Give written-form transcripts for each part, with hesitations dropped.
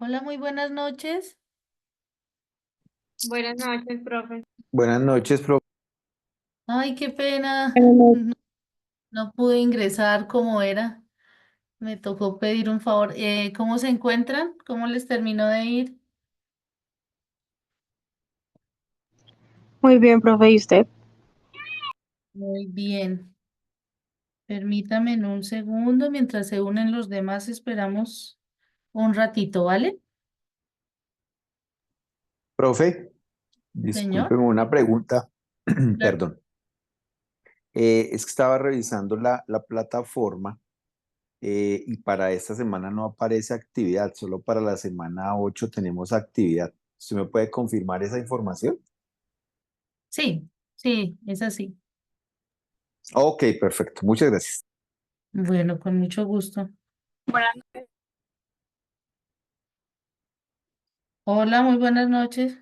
Hola, muy buenas noches. Buenas noches, profe. Buenas noches, profe. Ay, qué pena. Buenas No pude ingresar como era. Me tocó pedir un favor. ¿Cómo se encuentran? ¿Cómo les terminó de ir? Muy bien, profe, ¿y usted? Muy bien. Permítame en un segundo mientras se unen los demás. Esperamos un ratito, ¿vale? Profe, Señor. discúlpeme una pregunta. Claro. Perdón. Es que estaba revisando la plataforma y para esta semana no aparece actividad, solo para la semana 8 tenemos actividad. ¿Usted me puede confirmar esa información? Sí, sí, es así. Ok, perfecto. Muchas gracias. Bueno, con mucho gusto. Buenas noches. Hola, muy buenas noches.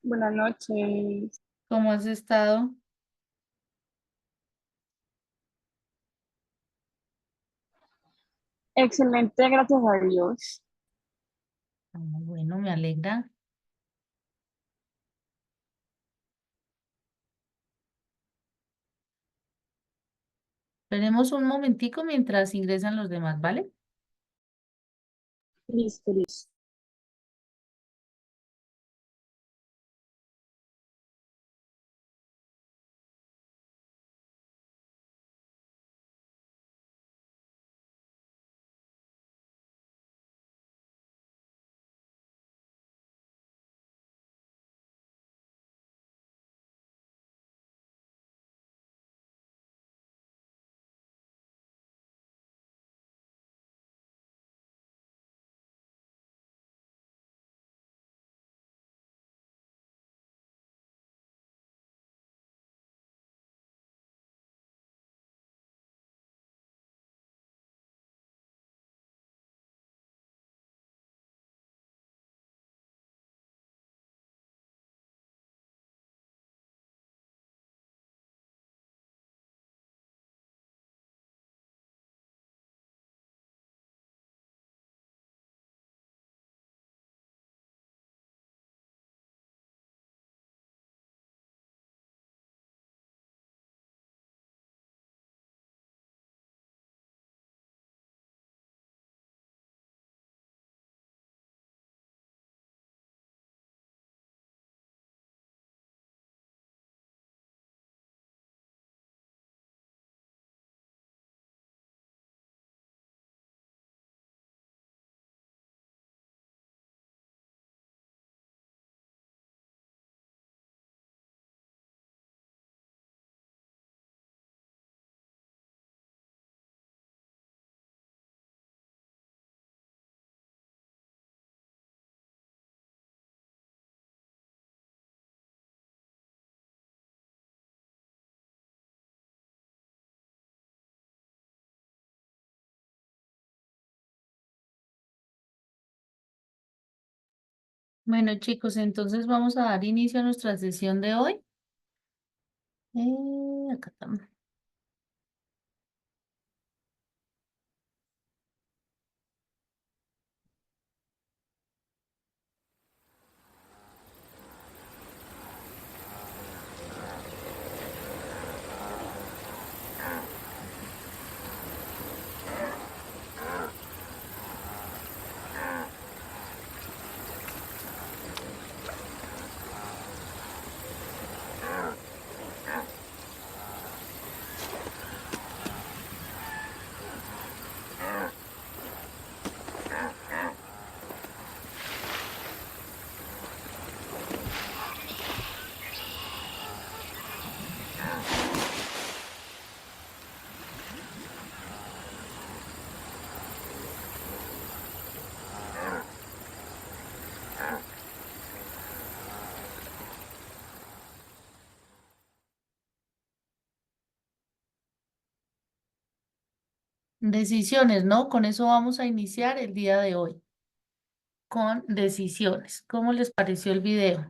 Buenas noches. ¿Cómo has estado? Excelente, gracias a Dios. Bueno, me alegra. Esperemos un momentico mientras ingresan los demás, ¿vale? Listo, listo. Bueno, chicos, entonces vamos a dar inicio a nuestra sesión de hoy. Acá estamos. Decisiones, ¿no? Con eso vamos a iniciar el día de hoy, con decisiones. ¿Cómo les pareció el video?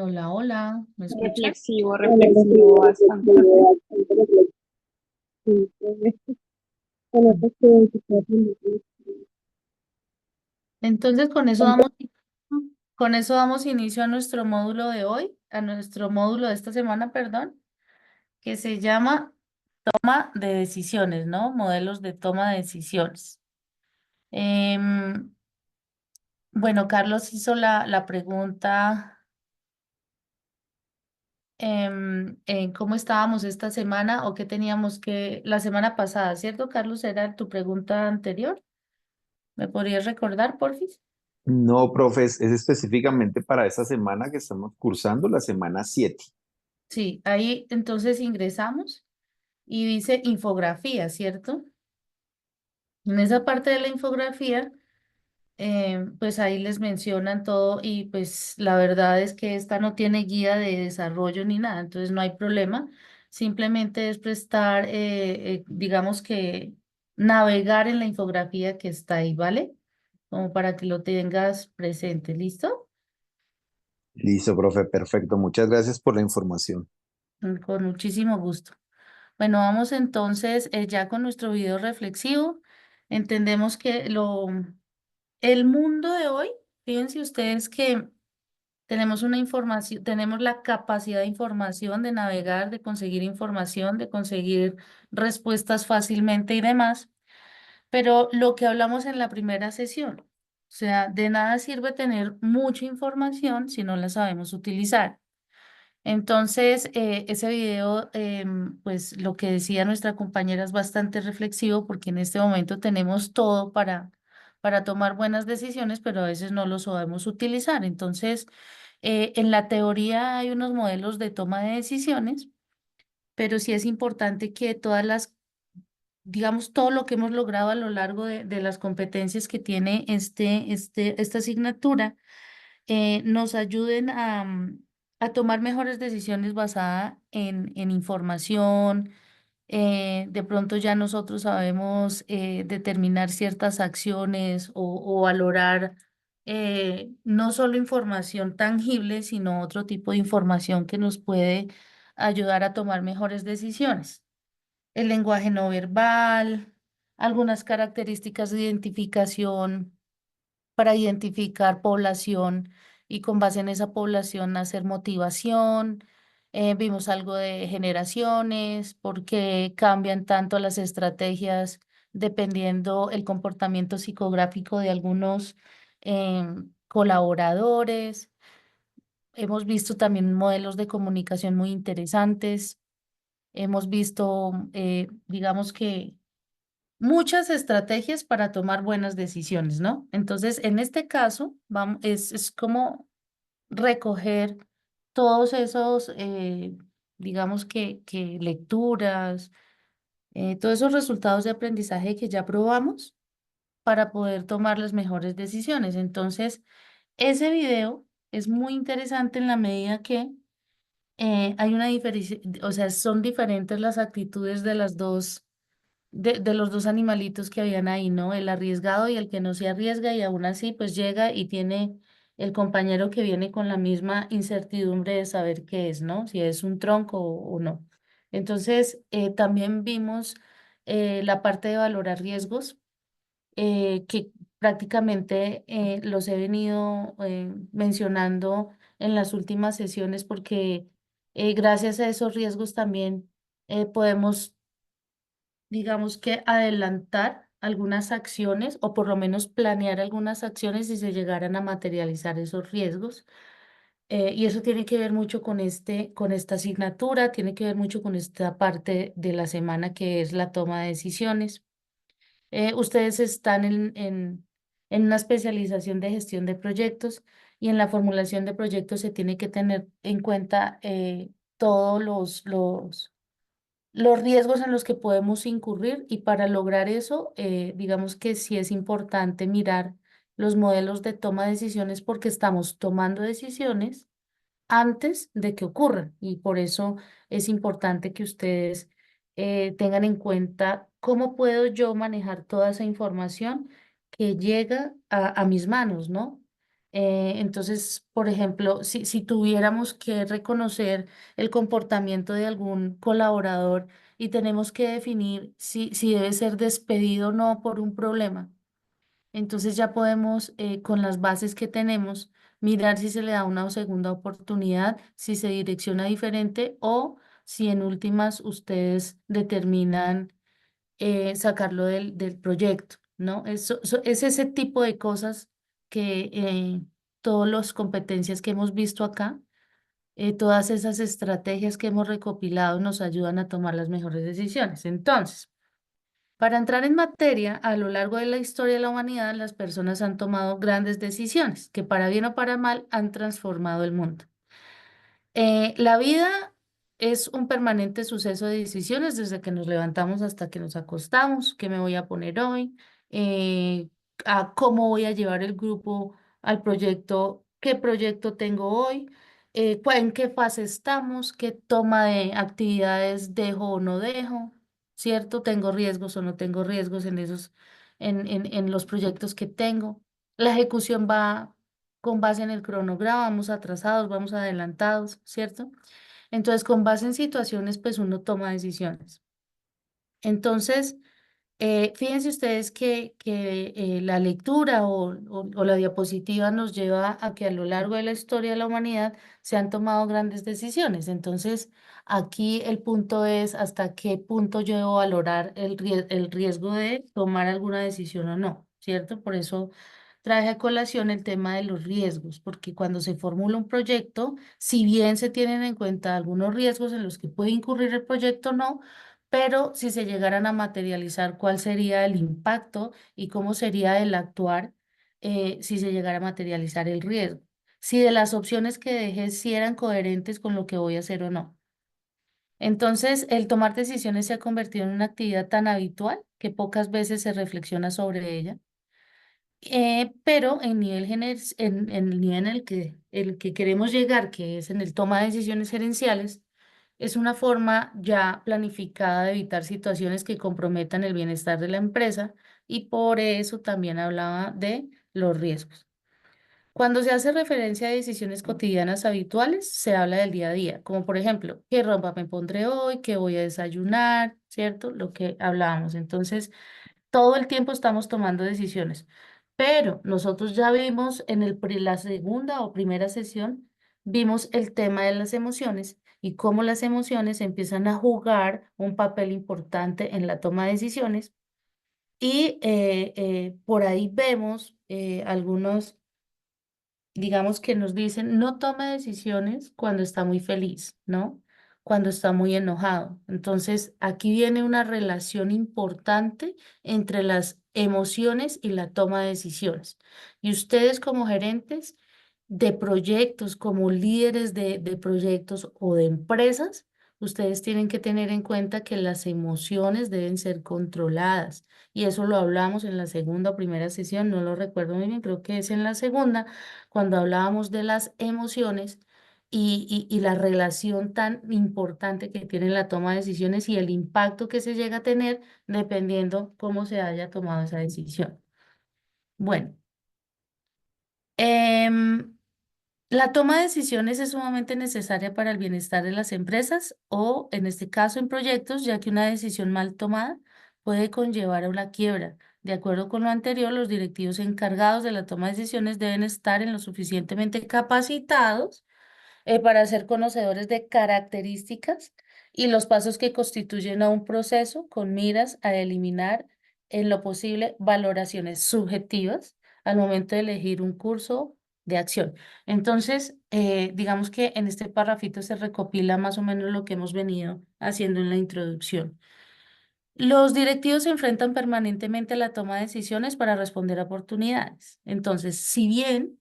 Hola, hola, ¿me escuchas? Reflexivo, reflexivo, bastante reflexivo. Mm. Entonces, con eso damos inicio a nuestro módulo de hoy, a nuestro módulo de esta semana, perdón, que se llama toma de decisiones, ¿no? Modelos de toma de decisiones. Em, bueno, Carlos hizo la pregunta en cómo estábamos esta semana o qué teníamos que, la semana pasada, ¿cierto, Carlos? ¿Era tu pregunta anterior? ¿Me podrías recordar, porfis? No, profe, es específicamente para esta semana que estamos cursando, la semana 7. Sí, ahí entonces ingresamos y dice infografía, ¿cierto? En esa parte de la infografía, pues ahí les mencionan todo y pues la verdad es que esta no tiene guía de desarrollo ni nada, entonces no hay problema. Simplemente es prestar, digamos que navegar en la infografía que está ahí, ¿vale? Como para que lo tengas presente, ¿listo? Listo, profe, perfecto. Muchas gracias por la información. Con muchísimo gusto. Bueno, vamos entonces ya con nuestro video reflexivo. Entendemos que el mundo de hoy, fíjense ustedes que tenemos una información, tenemos la capacidad de información, de navegar, de conseguir información, de conseguir respuestas fácilmente y demás, pero lo que hablamos en la primera sesión, o sea, de nada sirve tener mucha información si no la sabemos utilizar. Entonces, ese video, pues lo que decía nuestra compañera es bastante reflexivo porque en este momento tenemos todo para tomar buenas decisiones, pero a veces no lo sabemos utilizar. Entonces, en la teoría hay unos modelos de toma de decisiones, pero sí es importante que digamos, todo lo que hemos logrado a lo largo de las competencias que tiene esta asignatura nos ayuden a tomar mejores decisiones basadas en información. De pronto ya nosotros sabemos determinar ciertas acciones o valorar no solo información tangible, sino otro tipo de información que nos puede ayudar a tomar mejores decisiones. El lenguaje no verbal, algunas características de identificación para identificar población y con base en esa población hacer motivación. Vimos algo de generaciones, porque cambian tanto las estrategias dependiendo el comportamiento psicográfico de algunos colaboradores. Hemos visto también modelos de comunicación muy interesantes. Hemos visto, digamos que muchas estrategias para tomar buenas decisiones, ¿no? Entonces, en este caso, es como recoger todos esos, digamos que lecturas, todos esos resultados de aprendizaje que ya probamos para poder tomar las mejores decisiones. Entonces, ese video es muy interesante en la medida que hay una diferencia, o sea, son diferentes las actitudes de las dos de los dos animalitos que habían ahí, ¿no? El arriesgado y el que no se arriesga y aún así pues llega y tiene el compañero que viene con la misma incertidumbre de saber qué es, ¿no? Si es un tronco o no. Entonces, también vimos la parte de valorar riesgos, que prácticamente los he venido mencionando en las últimas sesiones porque gracias a esos riesgos también podemos digamos que adelantar algunas acciones o por lo menos planear algunas acciones si se llegaran a materializar esos riesgos. Y eso tiene que ver mucho con esta asignatura, tiene que ver mucho con esta parte de la semana que es la toma de decisiones. Ustedes están en una especialización de gestión de proyectos y en la formulación de proyectos se tiene que tener en cuenta todos los riesgos en los que podemos incurrir y para lograr eso, digamos que sí es importante mirar los modelos de toma de decisiones porque estamos tomando decisiones antes de que ocurran y por eso es importante que ustedes tengan en cuenta cómo puedo yo manejar toda esa información que llega a mis manos, ¿no? Entonces, por ejemplo, si tuviéramos que reconocer el comportamiento de algún colaborador y tenemos que definir si debe ser despedido o no por un problema, entonces ya podemos, con las bases que tenemos, mirar si se le da una segunda oportunidad, si se direcciona diferente o si en últimas ustedes determinan sacarlo del proyecto, ¿no? Es ese tipo de cosas que todas las competencias que hemos visto acá, todas esas estrategias que hemos recopilado nos ayudan a tomar las mejores decisiones. Entonces, para entrar en materia, a lo largo de la historia de la humanidad, las personas han tomado grandes decisiones que para bien o para mal han transformado el mundo. La vida es un permanente suceso de decisiones desde que nos levantamos hasta que nos acostamos, qué me voy a poner hoy, eh, a cómo voy a llevar el grupo al proyecto, qué proyecto tengo hoy, en qué fase estamos, qué toma de actividades dejo o no dejo, ¿cierto? ¿Tengo riesgos o no tengo riesgos en en los proyectos que tengo? La ejecución va con base en el cronograma, vamos atrasados, vamos adelantados, ¿cierto? Entonces, con base en situaciones, pues uno toma decisiones. Entonces, fíjense ustedes que la lectura o la diapositiva nos lleva a que a lo largo de la historia de la humanidad se han tomado grandes decisiones. Entonces, aquí el punto es hasta qué punto yo debo valorar el riesgo de tomar alguna decisión o no, ¿cierto? Por eso traje a colación el tema de los riesgos, porque cuando se formula un proyecto, si bien se tienen en cuenta algunos riesgos en los que puede incurrir el proyecto, no, pero si se llegaran a materializar, ¿cuál sería el impacto y cómo sería el actuar si se llegara a materializar el riesgo? Si de las opciones que dejé si eran coherentes con lo que voy a hacer o no. Entonces, el tomar decisiones se ha convertido en una actividad tan habitual que pocas veces se reflexiona sobre ella. Pero en el nivel en el que queremos llegar, que es en el toma de decisiones gerenciales, es una forma ya planificada de evitar situaciones que comprometan el bienestar de la empresa y por eso también hablaba de los riesgos. Cuando se hace referencia a decisiones cotidianas habituales, se habla del día a día, como por ejemplo, qué ropa me pondré hoy, qué voy a desayunar, ¿cierto? Lo que hablábamos. Entonces, todo el tiempo estamos tomando decisiones, pero nosotros ya vimos en la segunda o primera sesión, vimos el tema de las emociones y cómo las emociones empiezan a jugar un papel importante en la toma de decisiones y por ahí vemos algunos digamos que nos dicen, no tome decisiones cuando está muy feliz, ¿no? Cuando está muy enojado. Entonces, aquí viene una relación importante entre las emociones y la toma de decisiones. Y ustedes como gerentes de proyectos, como líderes de proyectos o de empresas, ustedes tienen que tener en cuenta que las emociones deben ser controladas. Y eso lo hablamos en la segunda o primera sesión, no lo recuerdo muy bien, creo que es en la segunda cuando hablábamos de las emociones y la relación tan importante que tiene la toma de decisiones y el impacto que se llega a tener dependiendo cómo se haya tomado esa decisión. Bueno, em, la toma de decisiones es sumamente necesaria para el bienestar de las empresas o, en este caso, en proyectos, ya que una decisión mal tomada puede conllevar a una quiebra. De acuerdo con lo anterior, los directivos encargados de la toma de decisiones deben estar en lo suficientemente capacitados para ser conocedores de características y los pasos que constituyen a un proceso con miras a eliminar en lo posible valoraciones subjetivas al momento de elegir un curso de acción. Entonces, digamos que en este parrafito se recopila más o menos lo que hemos venido haciendo en la introducción. Los directivos se enfrentan permanentemente a la toma de decisiones para responder a oportunidades. Entonces, si bien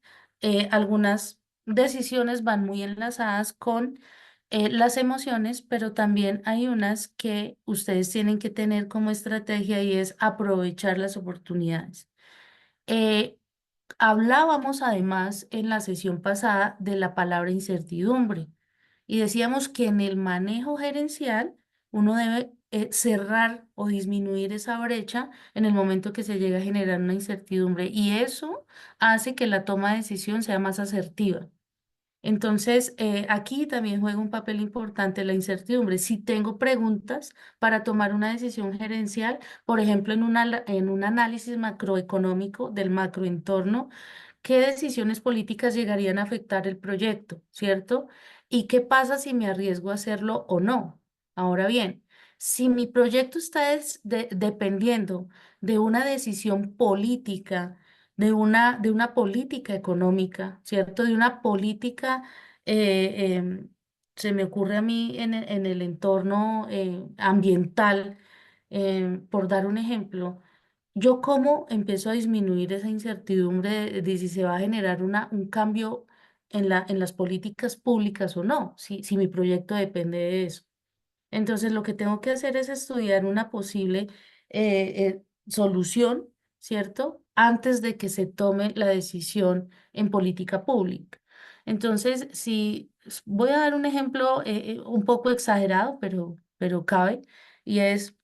algunas decisiones van muy enlazadas con las emociones, pero también hay unas que ustedes tienen que tener como estrategia y es aprovechar las oportunidades. Eh, Hablábamos además en la sesión pasada de la palabra incertidumbre y decíamos que en el manejo gerencial uno debe cerrar o disminuir esa brecha en el momento que se llega a generar una incertidumbre y eso hace que la toma de decisión sea más asertiva. Entonces, aquí también juega un papel importante la incertidumbre. Si tengo preguntas para tomar una decisión gerencial, por ejemplo, en un análisis macroeconómico del macroentorno, ¿qué decisiones políticas llegarían a afectar el proyecto, cierto? ¿Y qué pasa si me arriesgo a hacerlo o no? Ahora bien, si mi proyecto está dependiendo de una decisión política, de una política económica, ¿cierto? De una política, se me ocurre a mí en el entorno ambiental, por dar un ejemplo. ¿Yo cómo empiezo a disminuir esa incertidumbre de si se va a generar un cambio en las políticas públicas o no? Si mi proyecto depende de eso. Entonces, lo que tengo que hacer es estudiar una posible solución, ¿cierto? Antes de que se tome la decisión en política pública. Entonces, si voy a dar un ejemplo un poco exagerado, pero cabe, y es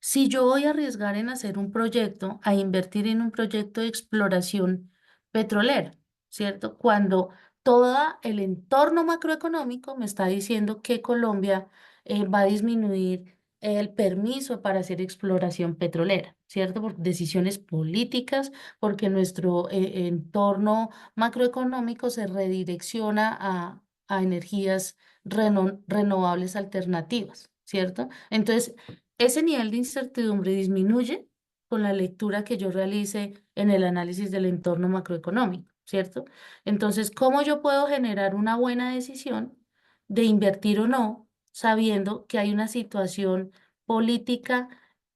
si yo voy a arriesgar en hacer un proyecto, a invertir en un proyecto de exploración petrolera, ¿cierto? Cuando todo el entorno macroeconómico me está diciendo que Colombia va a disminuir el permiso para hacer exploración petrolera, ¿cierto? Por decisiones políticas, porque nuestro entorno macroeconómico se redirecciona a energías renovables alternativas, ¿cierto? Entonces, ese nivel de incertidumbre disminuye con la lectura que yo realice en el análisis del entorno macroeconómico, ¿cierto? Entonces, ¿cómo yo puedo generar una buena decisión de invertir o no, sabiendo que hay una situación política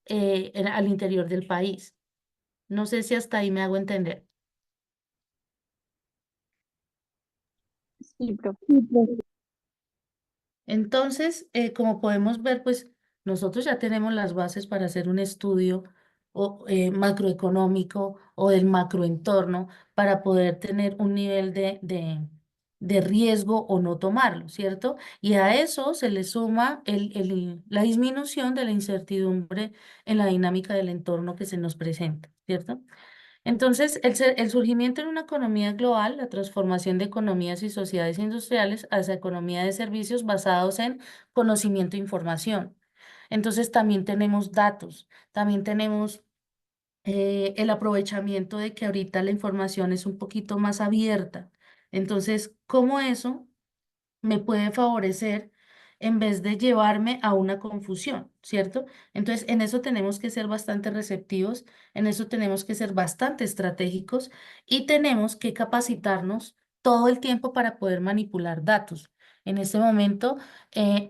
al interior del país? No sé si hasta ahí me hago entender. Sí, profe. Entonces, como podemos ver, pues nosotros ya tenemos las bases para hacer un estudio macroeconómico o del macroentorno para poder tener un nivel de riesgo o no tomarlo, ¿cierto? Y a eso se le suma la disminución de la incertidumbre en la dinámica del entorno que se nos presenta, ¿cierto? Entonces, el surgimiento en una economía global, la transformación de economías y sociedades industriales hacia economía de servicios basados en conocimiento e información. Entonces, también tenemos datos, también tenemos el aprovechamiento de que ahorita la información es un poquito más abierta. Entonces, ¿cómo eso me puede favorecer en vez de llevarme a una confusión, ¿cierto? Entonces, en eso tenemos que ser bastante receptivos, en eso tenemos que ser bastante estratégicos y tenemos que capacitarnos todo el tiempo para poder manipular datos. En este momento,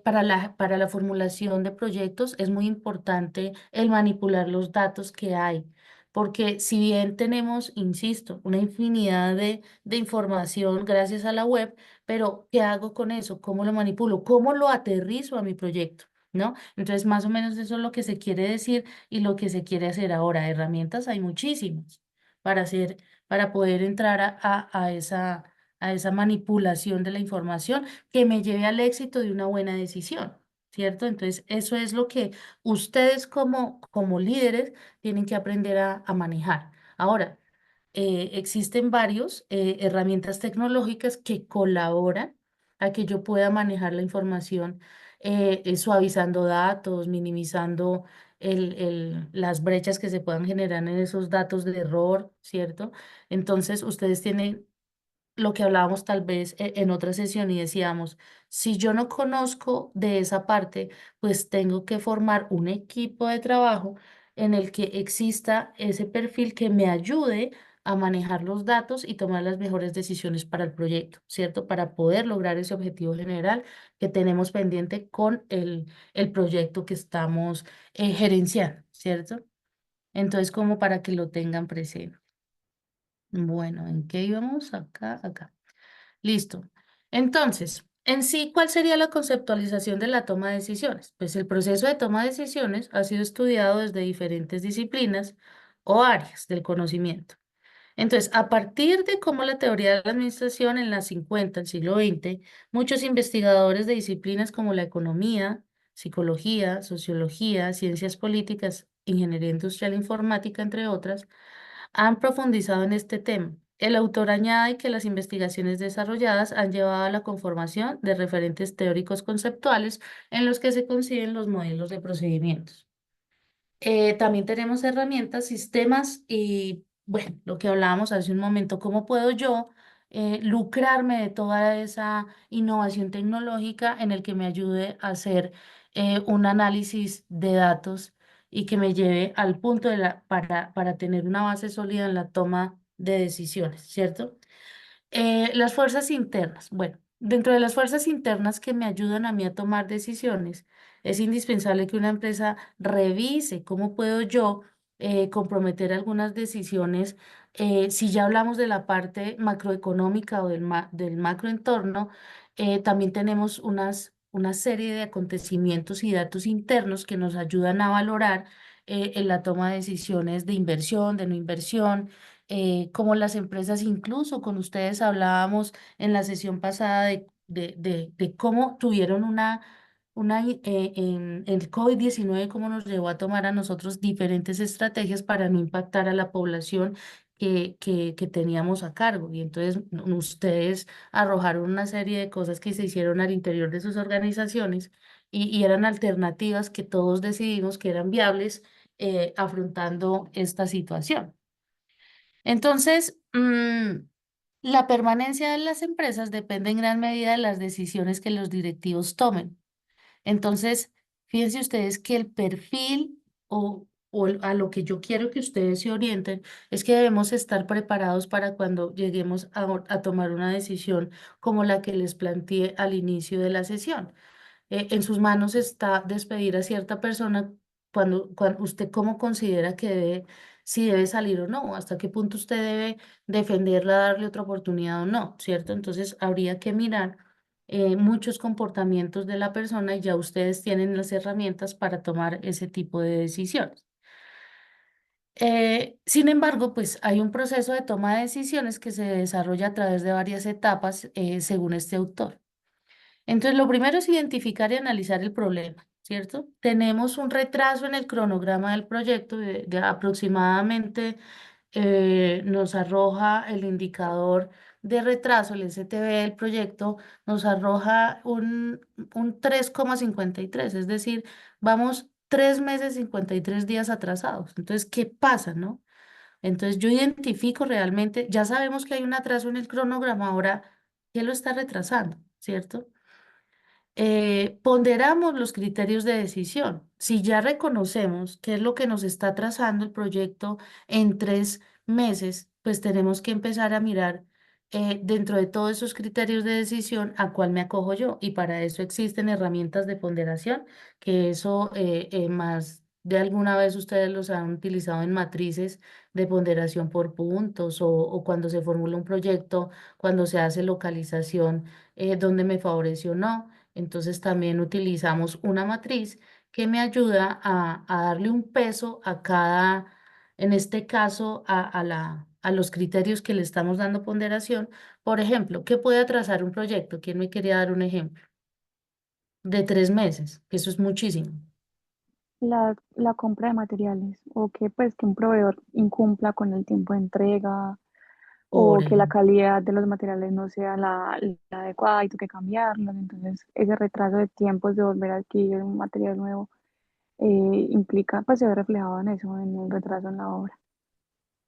para la formulación de proyectos es muy importante el manipular los datos que hay. Porque si bien tenemos, insisto, una infinidad de información gracias a la web, pero ¿qué hago con eso? ¿Cómo lo manipulo? ¿Cómo lo aterrizo a mi proyecto? ¿No? Entonces, más o menos eso es lo que se quiere decir y lo que se quiere hacer ahora. Herramientas hay muchísimas para hacer, para poder entrar a esa manipulación de la información que me lleve al éxito de una buena decisión, ¿cierto? Entonces, eso es lo que ustedes como líderes tienen que aprender a manejar. Ahora, existen varios herramientas tecnológicas que colaboran a que yo pueda manejar la información suavizando datos, minimizando las brechas que se puedan generar en esos datos de error, ¿cierto? Entonces, ustedes tienen lo que hablábamos tal vez en otra sesión y decíamos, si yo no conozco de esa parte, pues tengo que formar un equipo de trabajo en el que exista ese perfil que me ayude a manejar los datos y tomar las mejores decisiones para el proyecto, ¿cierto? Para poder lograr ese objetivo general que tenemos pendiente con el proyecto que estamos gerenciando, ¿cierto? Entonces, como para que lo tengan presente. Bueno, ¿en qué íbamos? Acá, acá. Listo. Entonces, en sí, ¿cuál sería la conceptualización de la toma de decisiones? Pues el proceso de toma de decisiones ha sido estudiado desde diferentes disciplinas o áreas del conocimiento. Entonces, a partir de cómo la teoría de la administración en las 50 del siglo XX, muchos investigadores de disciplinas como la economía, psicología, sociología, ciencias políticas, ingeniería industrial e informática, entre otras, han profundizado en este tema. El autor añade que las investigaciones desarrolladas han llevado a la conformación de referentes teóricos conceptuales en los que se conciben los modelos de procedimientos. También tenemos herramientas, sistemas y, bueno, lo que hablábamos hace un momento, ¿cómo puedo yo lucrarme de toda esa innovación tecnológica en el que me ayude a hacer un análisis de datos y que me lleve al punto para tener una base sólida en la toma de decisiones, ¿cierto? Las fuerzas internas. Bueno, dentro de las fuerzas internas que me ayudan a mí a tomar decisiones, es indispensable que una empresa revise cómo puedo yo comprometer algunas decisiones. Si ya hablamos de la parte macroeconómica o del macroentorno, también tenemos una serie de acontecimientos y datos internos que nos ayudan a valorar en la toma de decisiones de inversión, de no inversión, como las empresas, incluso con ustedes hablábamos en la sesión pasada de cómo tuvieron el COVID-19, cómo nos llevó a tomar a nosotros diferentes estrategias para no impactar a la población que teníamos a cargo. Y entonces ustedes arrojaron una serie de cosas que se hicieron al interior de sus organizaciones y eran alternativas que todos decidimos que eran viables afrontando esta situación. Entonces, la permanencia de las empresas depende en gran medida de las decisiones que los directivos tomen. Entonces, fíjense ustedes que el perfil a lo que yo quiero que ustedes se orienten es que debemos estar preparados para cuando lleguemos a tomar una decisión como la que les planteé al inicio de la sesión. En sus manos está despedir a cierta persona cuando usted cómo considera que debe, si debe salir o no, hasta qué punto usted debe defenderla, darle otra oportunidad o no, ¿cierto? Entonces habría que mirar muchos comportamientos de la persona y ya ustedes tienen las herramientas para tomar ese tipo de decisiones. Sin embargo, pues hay un proceso de toma de decisiones que se desarrolla a través de varias etapas, según este autor. Entonces, lo primero es identificar y analizar el problema, ¿cierto? Tenemos un retraso en el cronograma del proyecto de aproximadamente, nos arroja el indicador de retraso, el STB del proyecto, nos arroja un 3,53, es decir, vamos 3 meses, 53 días atrasados. Entonces, ¿qué pasa, no? Entonces, yo identifico realmente, ya sabemos que hay un atraso en el cronograma, ahora, ¿qué lo está retrasando, ¿cierto? Ponderamos los criterios de decisión. Si ya reconocemos qué es lo que nos está trazando el proyecto en 3 meses, pues tenemos que empezar a mirar dentro de todos esos criterios de decisión a cuál me acojo yo. Y para eso existen herramientas de ponderación, que eso más de alguna vez ustedes los han utilizado en matrices de ponderación por puntos o cuando se formula un proyecto, cuando se hace localización, donde me favoreció o no. Entonces también utilizamos una matriz que me ayuda a darle un peso a cada, en este caso, a los criterios que le estamos dando ponderación. Por ejemplo, ¿qué puede atrasar un proyecto? ¿Quién me quería dar un ejemplo? De 3 meses, que eso es muchísimo. La compra de materiales o que pues que un proveedor incumpla con el tiempo de entrega Por o que la ejemplo. calidad de los materiales no sea la adecuada y tú que cambiarlos. Entonces, ese retraso de tiempos de volver a adquirir un material nuevo implica, pues se ve reflejado en eso, en el retraso en la obra.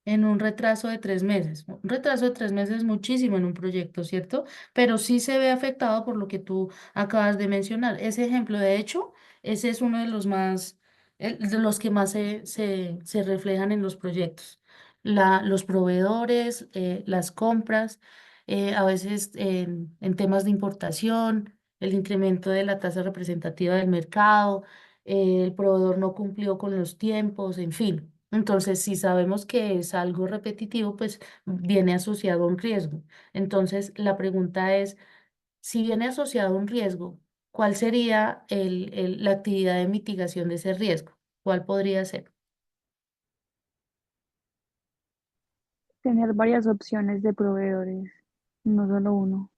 En un retraso de 3 meses. Un retraso de 3 meses es muchísimo en un proyecto, ¿cierto? Pero sí se ve afectado por lo que tú acabas de mencionar. Ese ejemplo, de hecho, ese es uno de los más, de los que más se reflejan en los proyectos. Los proveedores, las compras, a veces en temas de importación, el incremento de la tasa representativa del mercado, el proveedor no cumplió con los tiempos, en fin. Entonces, si sabemos que es algo repetitivo, pues viene asociado a un riesgo. Entonces, la pregunta es, si viene asociado a un riesgo, ¿cuál sería la actividad de mitigación de ese riesgo? ¿Cuál podría ser? Tener varias opciones de proveedores, no solo uno.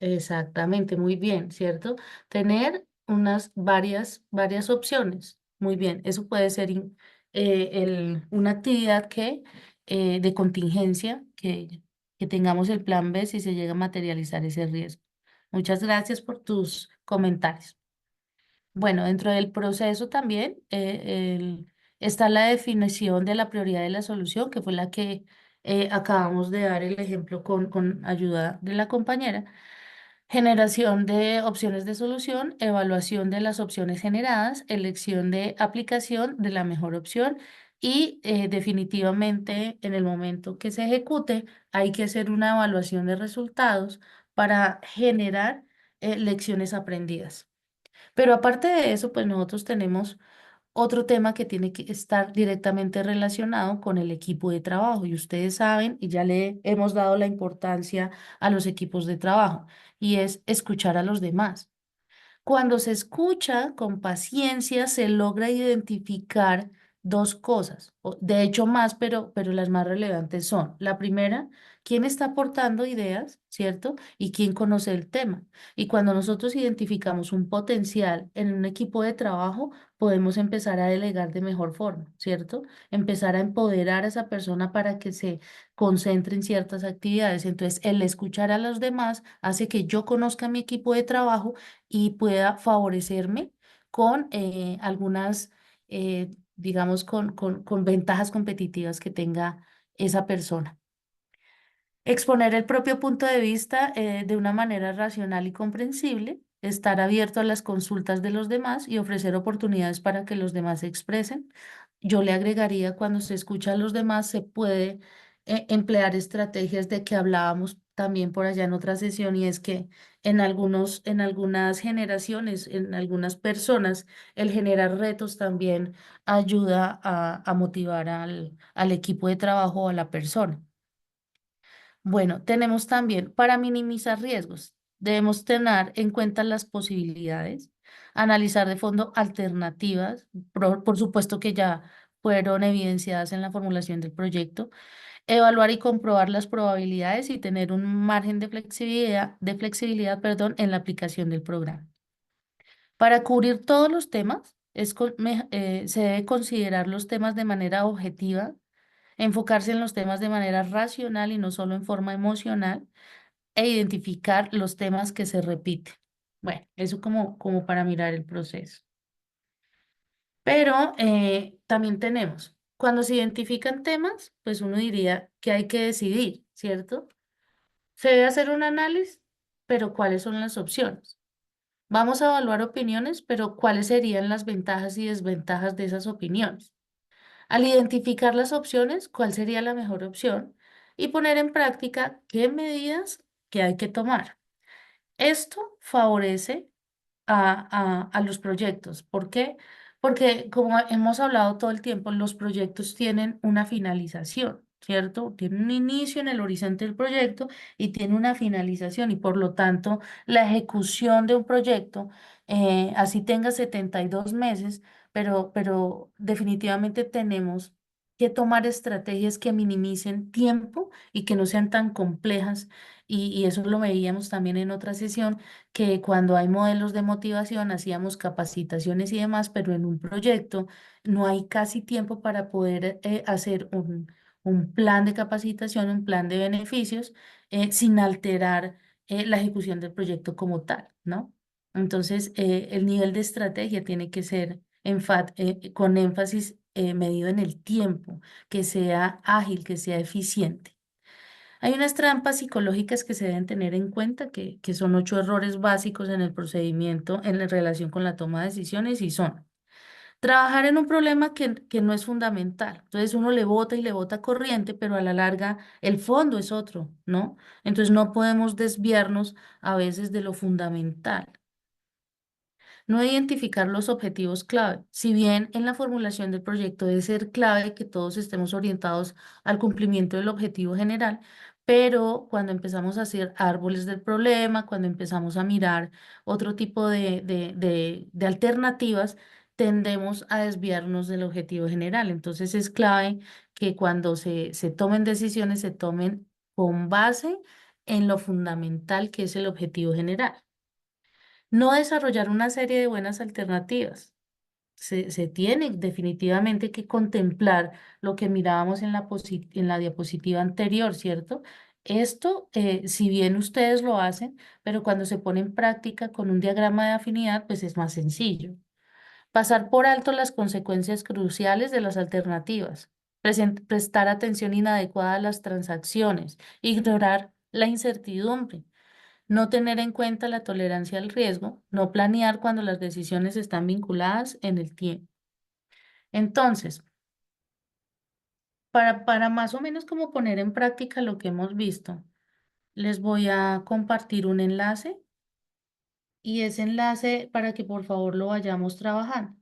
Exactamente, muy bien, ¿cierto? Tener varias opciones. Muy bien, eso puede ser una actividad de contingencia, que tengamos el plan B si se llega a materializar ese riesgo. Muchas gracias por tus comentarios. Bueno, dentro del proceso también está la definición de la prioridad de la solución, que fue la que acabamos de dar el ejemplo con ayuda de la compañera. Generación de opciones de solución, evaluación de las opciones generadas, elección de aplicación de la mejor opción y definitivamente en el momento que se ejecute hay que hacer una evaluación de resultados para generar lecciones aprendidas. Pero aparte de eso, pues nosotros tenemos otro tema que tiene que estar directamente relacionado con el equipo de trabajo. Y ustedes saben, y ya le hemos dado la importancia a los equipos de trabajo, y es escuchar a los demás. Cuando se escucha con paciencia, se logra identificar dos cosas, de hecho más, pero las más relevantes son, la primera, quién está aportando ideas, ¿cierto? Y quién conoce el tema. Y cuando nosotros identificamos un potencial en un equipo de trabajo, podemos empezar a delegar de mejor forma, ¿cierto? Empezar a empoderar a esa persona para que se concentre en ciertas actividades. Entonces, el escuchar a los demás hace que yo conozca mi equipo de trabajo y pueda favorecerme con algunas, digamos, con ventajas competitivas que tenga esa persona. Exponer el propio punto de vista de una manera racional y comprensible, estar abierto a las consultas de los demás y ofrecer oportunidades para que los demás se expresen. Yo le agregaría, cuando se escucha a los demás, se puede emplear estrategias de que hablábamos también por allá en otra sesión, y es que en algunas generaciones, en algunas personas, el generar retos también ayuda a motivar al equipo de trabajo o a la persona. Bueno, tenemos también para minimizar riesgos. Debemos tener en cuenta las posibilidades, analizar de fondo alternativas, por supuesto que ya fueron evidenciadas en la formulación del proyecto, evaluar y comprobar las probabilidades y tener un margen perdón, en la aplicación del programa. Para cubrir todos los temas, se debe considerar los temas de manera objetiva, enfocarse en los temas de manera racional y no solo en forma emocional, e identificar los temas que se repiten. Bueno, eso como para mirar el proceso. Pero también tenemos, cuando se identifican temas, pues uno diría que hay que decidir, ¿cierto? Se debe hacer un análisis, pero ¿cuáles son las opciones? Vamos a evaluar opiniones, pero ¿cuáles serían las ventajas y desventajas de esas opiniones? Al identificar las opciones, ¿cuál sería la mejor opción? Y poner en práctica qué medidas que hay que tomar. Esto favorece a los proyectos. ¿Por qué? Porque como hemos hablado todo el tiempo, los proyectos tienen una finalización, ¿cierto? Tienen un inicio en el horizonte del proyecto y tiene una finalización, y por lo tanto la ejecución de un proyecto, así tenga 72 meses, pero definitivamente tenemos que tomar estrategias que minimicen tiempo y que no sean tan complejas. Y eso lo veíamos también en otra sesión, que cuando hay modelos de motivación hacíamos capacitaciones y demás, pero en un proyecto no hay casi tiempo para poder hacer un plan de capacitación, un plan de beneficios, sin alterar la ejecución del proyecto como tal, ¿no? Entonces, el nivel de estrategia tiene que ser con énfasis medido en el tiempo, que sea ágil, que sea eficiente. Hay unas trampas psicológicas que se deben tener en cuenta, que son 8 errores básicos en el procedimiento en la relación con la toma de decisiones, y son trabajar en un problema que no es fundamental. Entonces uno le bota y le bota corriente, pero a la larga el fondo es otro, ¿no? Entonces no podemos desviarnos a veces de lo fundamental. No identificar los objetivos clave. Si bien en la formulación del proyecto debe ser clave que todos estemos orientados al cumplimiento del objetivo general, pero cuando empezamos a hacer árboles del problema, cuando empezamos a mirar otro tipo de alternativas, tendemos a desviarnos del objetivo general. Entonces es clave que cuando se tomen decisiones, se tomen con base en lo fundamental que es el objetivo general. No desarrollar una serie de buenas alternativas. Se tiene definitivamente que contemplar lo que mirábamos en en la diapositiva anterior, ¿cierto? Esto, si bien ustedes lo hacen, pero cuando se pone en práctica con un diagrama de afinidad, pues es más sencillo. Pasar por alto las consecuencias cruciales de las alternativas. Prestar atención inadecuada a las transacciones. Ignorar la incertidumbre. No tener en cuenta la tolerancia al riesgo. No planear cuando las decisiones están vinculadas en el tiempo. Entonces, para más o menos como poner en práctica lo que hemos visto, les voy a compartir un enlace y ese enlace para que por favor lo vayamos trabajando.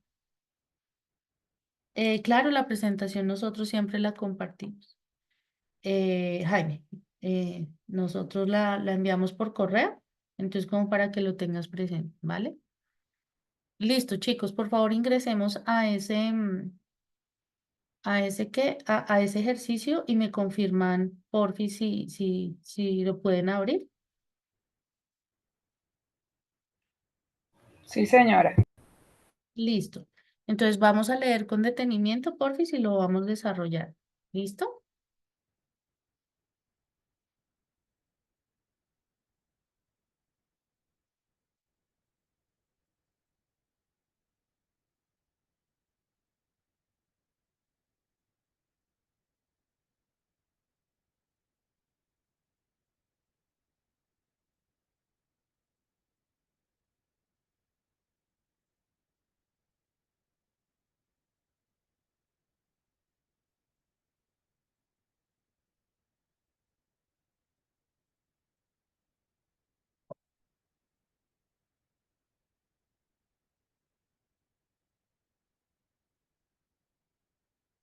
Claro, la presentación nosotros siempre la compartimos. Jaime, nosotros la enviamos por correo, entonces como para que lo tengas presente, ¿vale? Listo, chicos, por favor ingresemos a ese ejercicio y me confirman, porfi, si lo pueden abrir. Sí, señora. Listo. Entonces vamos a leer con detenimiento, porfi, si lo vamos a desarrollar. ¿Listo?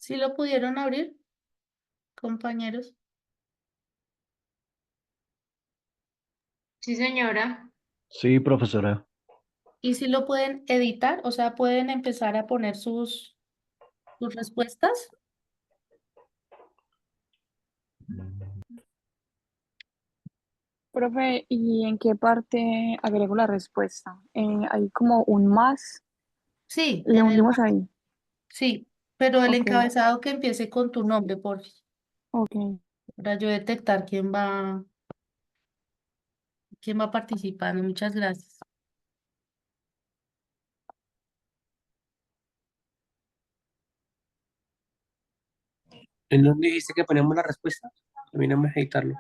¿Sí lo pudieron abrir, compañeros? Sí, señora. Sí, profesora. ¿Y si lo pueden editar? O sea, pueden empezar a poner sus respuestas. Profe, ¿y en qué parte agrego la respuesta? Hay como un más, Sí, le hundimos ahí. sí, pero el Ok, encabezado que empiece con tu nombre, por favor, ok. para yo detectar quién va participando. Muchas gracias. ¿En dónde dijiste que poníamos la respuesta? Terminamos de editarlo.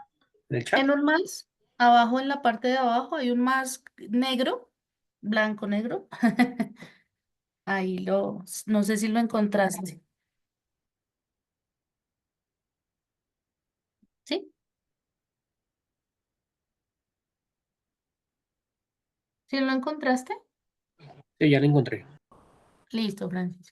¿En el chat? En un más, abajo en la parte de abajo hay un más negro, blanco negro. Ahí no sé si lo encontraste. ¿Sí? ¿Sí lo encontraste? Sí, ya lo encontré. Listo, Francis.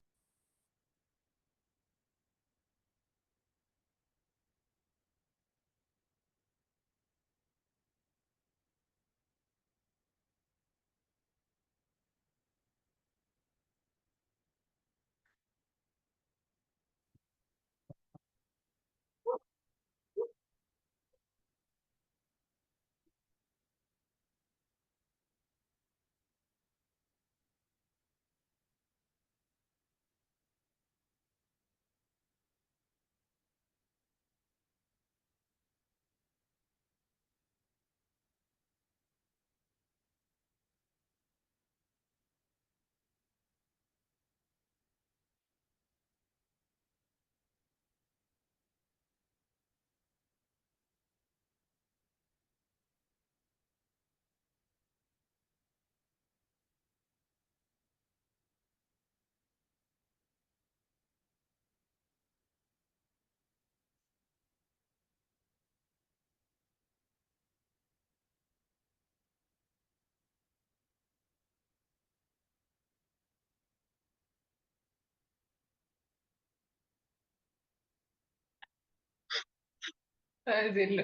A decirlo.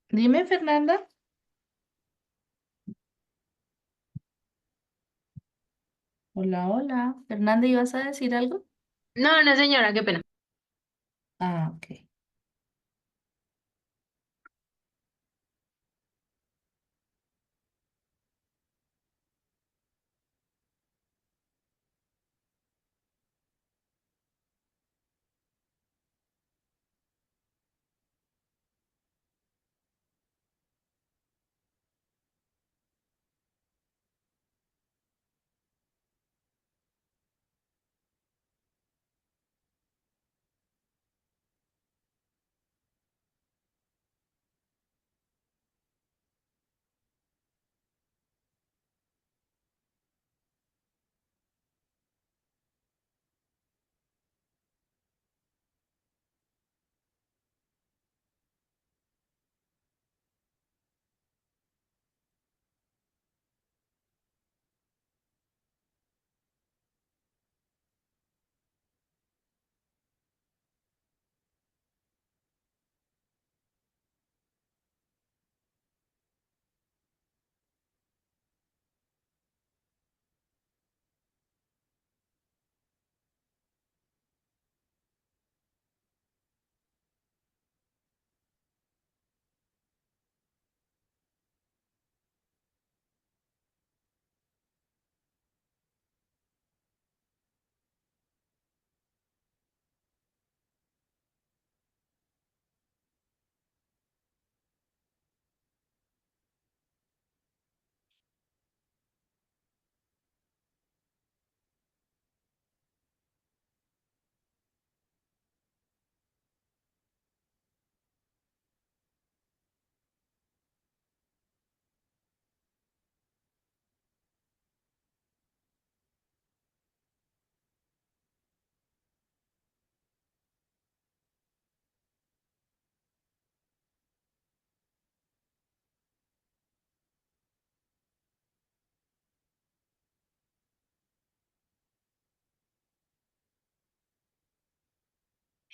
Dime, Fernanda. Hola, hola. Fernanda, ¿ibas a decir algo? No, no, señora, qué pena. Ah, ok.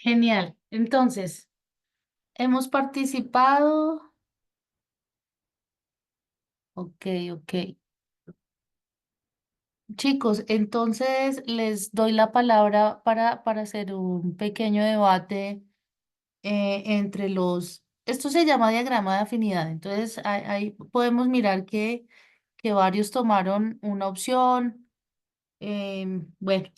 Genial. Entonces, hemos participado. Ok, ok. Chicos, entonces les doy la palabra para hacer un pequeño debate entre los... Esto se llama diagrama de afinidad. Entonces, ahí podemos mirar que varios tomaron una opción. Bueno,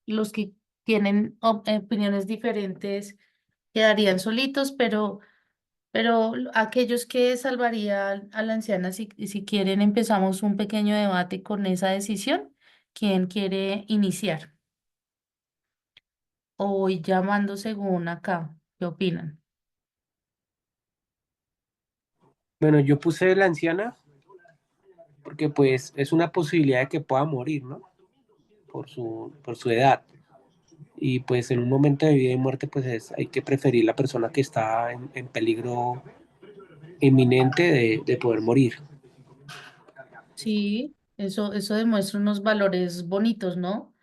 los que tienen opiniones diferentes quedarían solitos, pero aquellos que salvarían a la anciana, si quieren, empezamos un pequeño debate con esa decisión. ¿Quién quiere iniciar? O voy llamando según acá. ¿Qué opinan? Bueno, yo puse la anciana porque pues es una posibilidad de que pueda morir, ¿no? Por su edad. Y pues en un momento de vida y muerte pues hay que preferir la persona que está en peligro inminente de poder morir. Sí, eso demuestra unos valores bonitos, ¿no?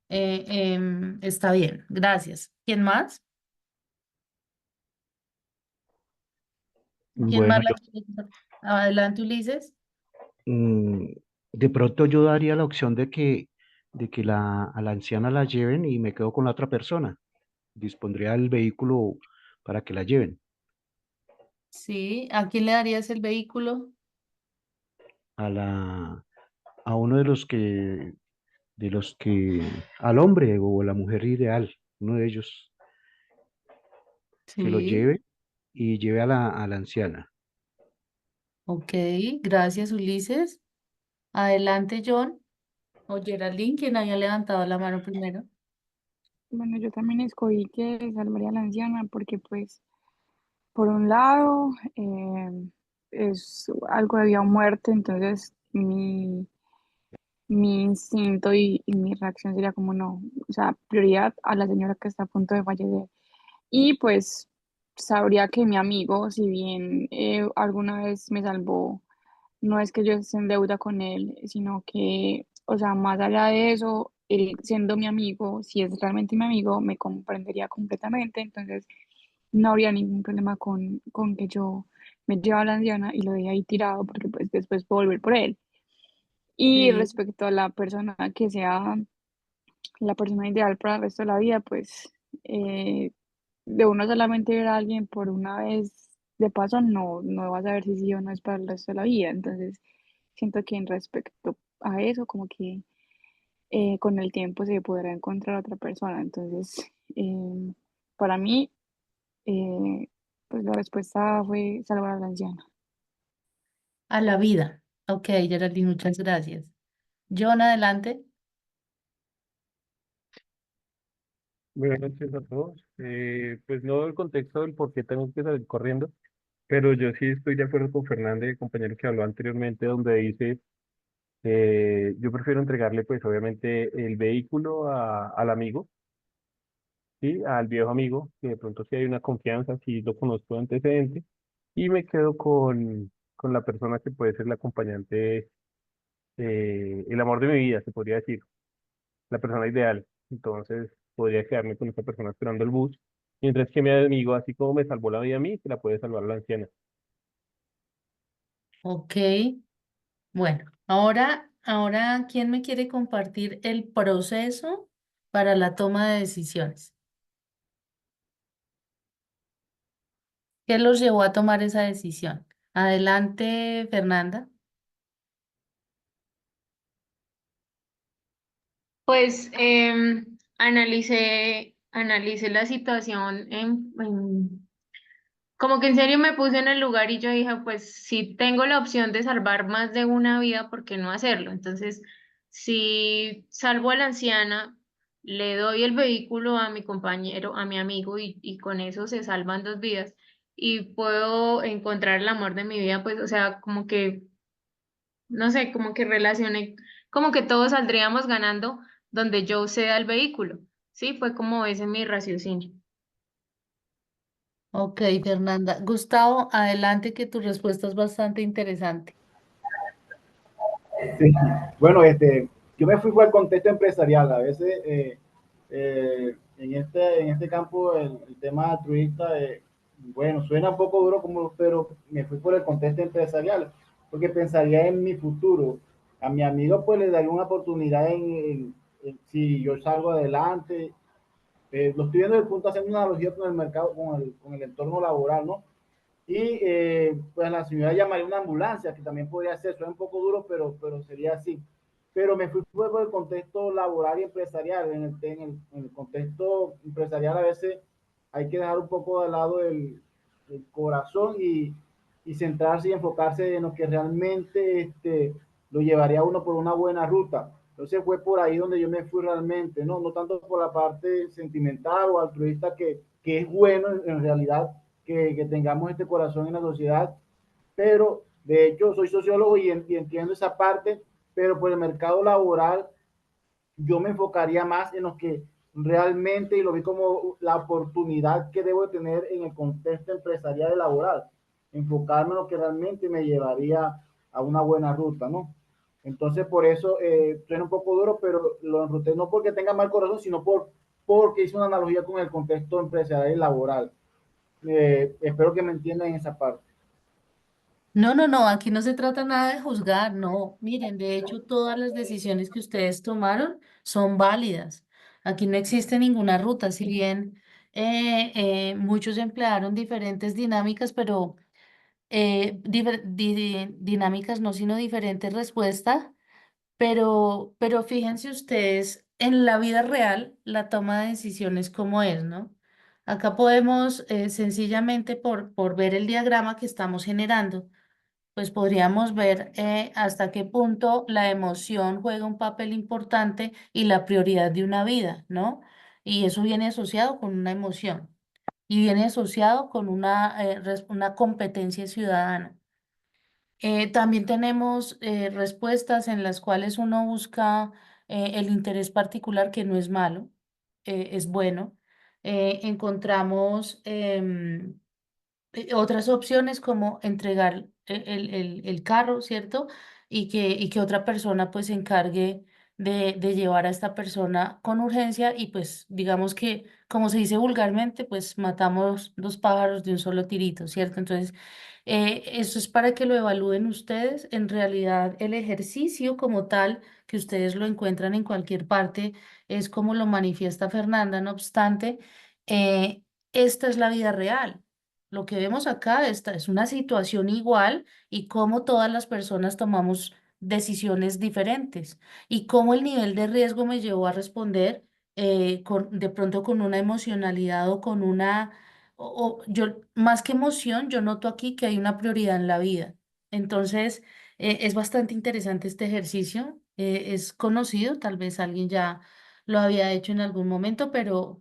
Está bien, gracias. ¿Quién más? ¿Quién más Bueno, la quiere? Adelante, Ulises. mm, de pronto yo daría la opción de que a la anciana la lleven y me quedo con la otra persona. Dispondría el vehículo para que la lleven. Sí, ¿a quién le darías el vehículo? A a uno al hombre o la mujer ideal, uno de ellos que lo Sí, lleve y lleve a a la anciana. ok, gracias, Ulises. Adelante, John o Geraldine, quien haya levantado la mano primero. Bueno, yo también escogí que salvaría a la anciana porque pues por un lado es algo de vida o muerte, entonces mi instinto y mi reacción sería como no, o sea, prioridad a la señora que está a punto de fallecer. Y pues sabría que mi amigo, si bien alguna vez me salvó, no es que yo esté en deuda con él, sino que, o sea, más allá de eso, él siendo mi amigo, si es realmente mi amigo, me comprendería completamente, entonces no habría ningún problema con que yo me lleve a la anciana y lo deje ahí tirado, porque pues después puedo volver por él. Y Sí, respecto a la persona que sea la persona ideal para el resto de la vida, pues eh, de uno solamente ver a alguien por una vez de paso, no vas a ver si sí o no es para el resto de la vida. Entonces, siento que en respecto a eso, como que con el tiempo se podrá encontrar otra persona. Entonces, para mí, eh, pues la respuesta fue salvar a la anciana. A la vida. Ok, Geraldine, muchas gracias. John, adelante. Buenas noches a todos. Pues no el contexto del por qué tengo que salir corriendo, pero yo sí estoy de acuerdo con Fernanda y el compañero que habló anteriormente, donde dice, yo prefiero entregarle pues obviamente el vehículo al amigo, ¿sí? Al viejo amigo, que de pronto sí hay una confianza, sí lo conozco de antecedente, y me quedo con la persona que puede ser la acompañante, el amor de mi vida, se podría decir, la persona ideal. Entonces podría quedarme con esa persona esperando el bus, mientras que mi amigo, así como me salvó la vida a mí, se la puede salvar a la anciana. Ok, bueno, ahora, ¿quién me quiere compartir el proceso para la toma de decisiones? ¿Qué los llevó a tomar esa decisión? Adelante, Fernanda. Pues analicé la situación como que en serio me puse en el lugar y yo dije, pues si tengo la opción de salvar más de una vida, ¿por qué no hacerlo? Entonces, si salvo a la anciana, le doy el vehículo a mi compañero, a mi amigo y con eso se salvan dos vidas y puedo encontrar el amor de mi vida, pues, o sea, como que, no sé, como que relacioné, como que todos saldríamos ganando donde yo ceda el vehículo. Sí, fue como ese mi raciocinio. Ok, Fernanda. Gustavo, adelante que tu respuesta es bastante interesante. Sí. Bueno, yo me fui por el contexto empresarial. A veces en este campo el tema altruista, bueno, suena un poco duro, pero me fui por el contexto empresarial, porque pensaría en mi futuro. A mi amigo pues le daría una oportunidad si yo salgo adelante. Lo estoy viendo desde el punto, haciendo una analogía con el mercado, con el entorno laboral, ¿no? Y pues la señora llamaría una ambulancia, que también podría ser, suena un poco duro, pero sería así. Pero me fui por el contexto laboral y empresarial. En el contexto empresarial a veces hay que dejar un poco de lado el corazón y centrarse y enfocarse en lo que realmente lo llevaría a uno por una buena ruta. Entonces fue por ahí donde yo me fui realmente, no, no tanto por la parte sentimental o altruista que es bueno en realidad que tengamos este corazón en la sociedad, pero de hecho soy sociólogo y entiendo esa parte, pero por el mercado laboral yo me enfocaría más en lo que realmente, y lo vi como la oportunidad que debo tener en el contexto empresarial y laboral, enfocarme en lo que realmente me llevaría a una buena ruta, ¿no? Entonces, por eso suena un poco duro, pero lo enruté no porque tenga mal corazón, sino porque hice una analogía con el contexto empresarial y laboral. Espero que me entiendan en esa parte. No, no, no, aquí no se trata nada de juzgar, no. Miren, de hecho, todas las decisiones que ustedes tomaron son válidas. Aquí no existe ninguna ruta, si bien muchos emplearon diferentes dinámicas, pero dinámicas no, sino diferentes respuestas, pero fíjense ustedes, en la vida real, la toma de decisiones cómo es, ¿no? Acá podemos sencillamente por ver el diagrama que estamos generando pues podríamos ver hasta qué punto la emoción juega un papel importante y la prioridad de una vida, ¿no? Y eso viene asociado con una emoción y viene asociado con una competencia ciudadana. También tenemos respuestas en las cuales uno busca el interés particular, que no es malo, es bueno. Encontramos otras opciones como entregar el carro, ¿cierto? Y que otra persona pues se encargue de llevar a esta persona con urgencia y pues digamos que, como se dice vulgarmente, pues matamos dos pájaros de un solo tirito, ¿cierto? Entonces, eso es para que lo evalúen ustedes. En realidad, el ejercicio como tal, que ustedes lo encuentran en cualquier parte, es como lo manifiesta Fernanda, no obstante. esta es la vida real. Lo que vemos acá, esta es una situación igual y cómo todas las personas tomamos decisiones diferentes y cómo el nivel de riesgo me llevó a responder de pronto con una emocionalidad o con una, yo, más que emoción, yo noto aquí que hay una prioridad en la vida. Entonces, es bastante interesante este ejercicio. Es conocido, tal vez alguien ya lo había hecho en algún momento, pero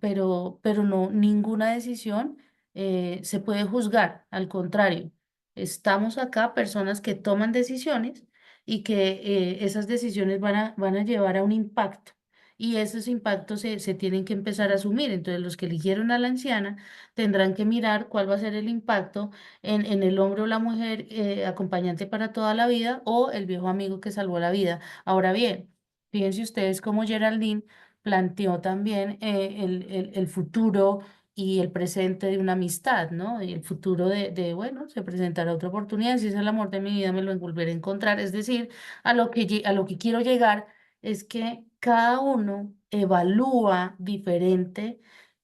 no, ninguna decisión se puede juzgar. Al contrario, estamos acá personas que toman decisiones y que esas decisiones van a llevar a un impacto. Y esos impactos se tienen que empezar a asumir. Entonces, los que eligieron a la anciana tendrán que mirar cuál va a ser el impacto en el hombre o la mujer acompañante para toda la vida o el viejo amigo que salvó la vida. Ahora bien, fíjense ustedes cómo Geraldine planteó también el futuro y el presente de una amistad, ¿no? Y el futuro bueno, se presentará otra oportunidad, si es el amor de mi vida, me lo volveré a encontrar. Es decir, a lo que quiero llegar es que cada uno evalúa diferente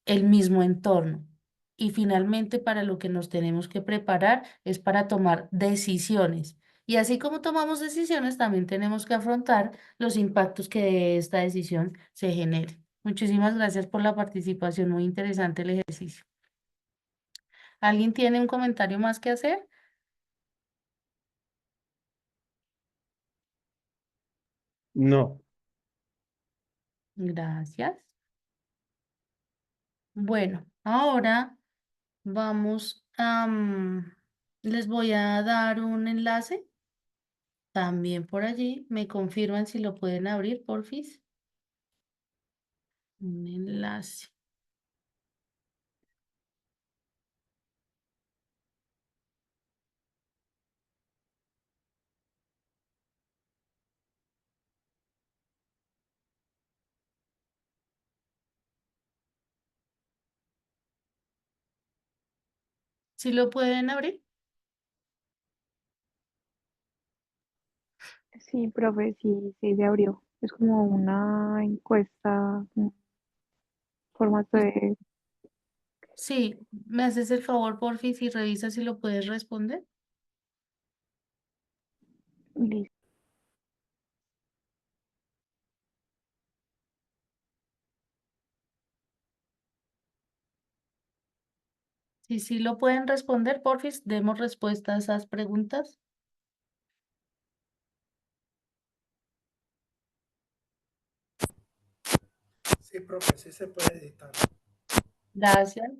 el mismo entorno. Y finalmente, para lo que nos tenemos que preparar es para tomar decisiones. Y así como tomamos decisiones, también tenemos que afrontar los impactos que de esta decisión se genere. Muchísimas gracias por la participación, muy interesante el ejercicio. ¿Alguien tiene un comentario más que hacer? No, Gracias. Bueno, ahora vamos a... les voy a dar un enlace también por allí. ¿Me confirman si lo pueden abrir, porfis? Un enlace. ¿Sí lo pueden abrir? Sí, profe, sí, sí se abrió. Es como una encuesta, un formato de... Sí, ¿me haces el favor, porfis, y revisa si lo puedes responder? Listo. Si sí lo pueden responder, porfis, demos respuesta a esas preguntas. Sí, profe, sí se puede editar. Gracias.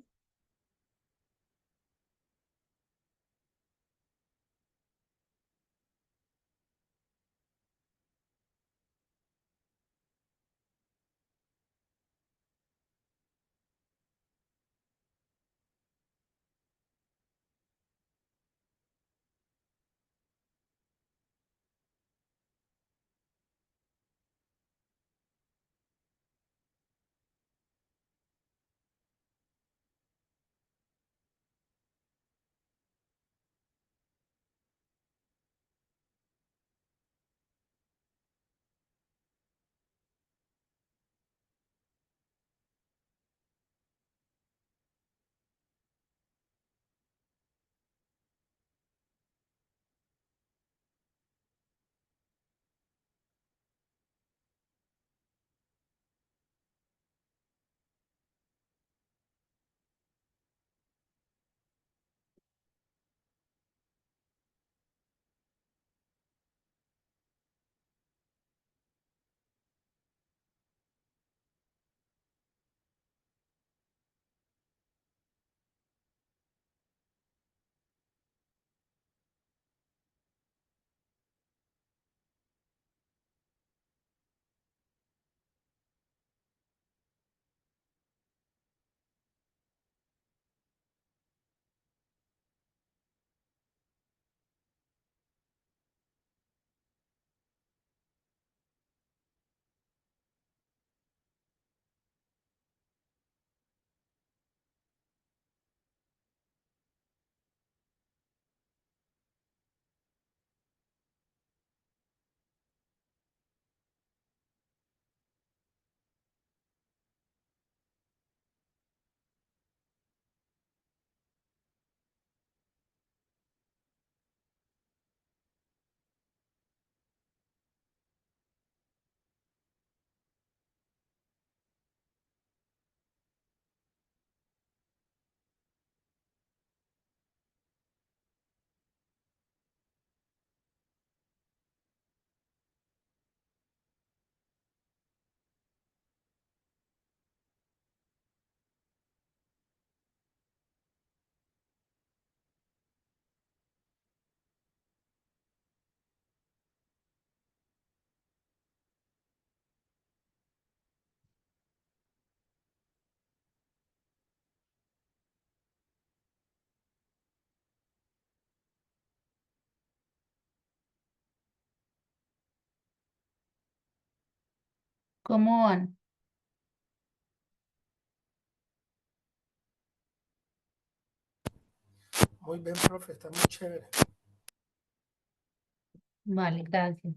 ¿Cómo van? Muy bien, profe, está muy chévere. Vale, gracias.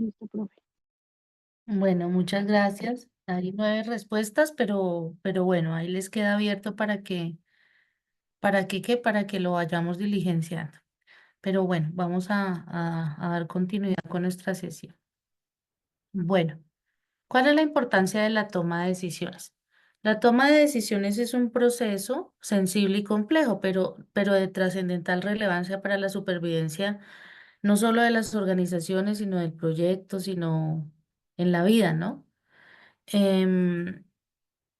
Listo, profe. Bueno, muchas gracias. Hay 9 respuestas, pero bueno, ahí les queda abierto ¿qué? Para que lo vayamos diligenciando. Pero bueno, vamos a dar continuidad con nuestra sesión. Bueno, ¿cuál es la importancia de la toma de decisiones? La toma de decisiones es un proceso sensible y complejo, pero de trascendental relevancia para la supervivencia, no solo de las organizaciones, sino del proyecto, sino en la vida, ¿no? Em,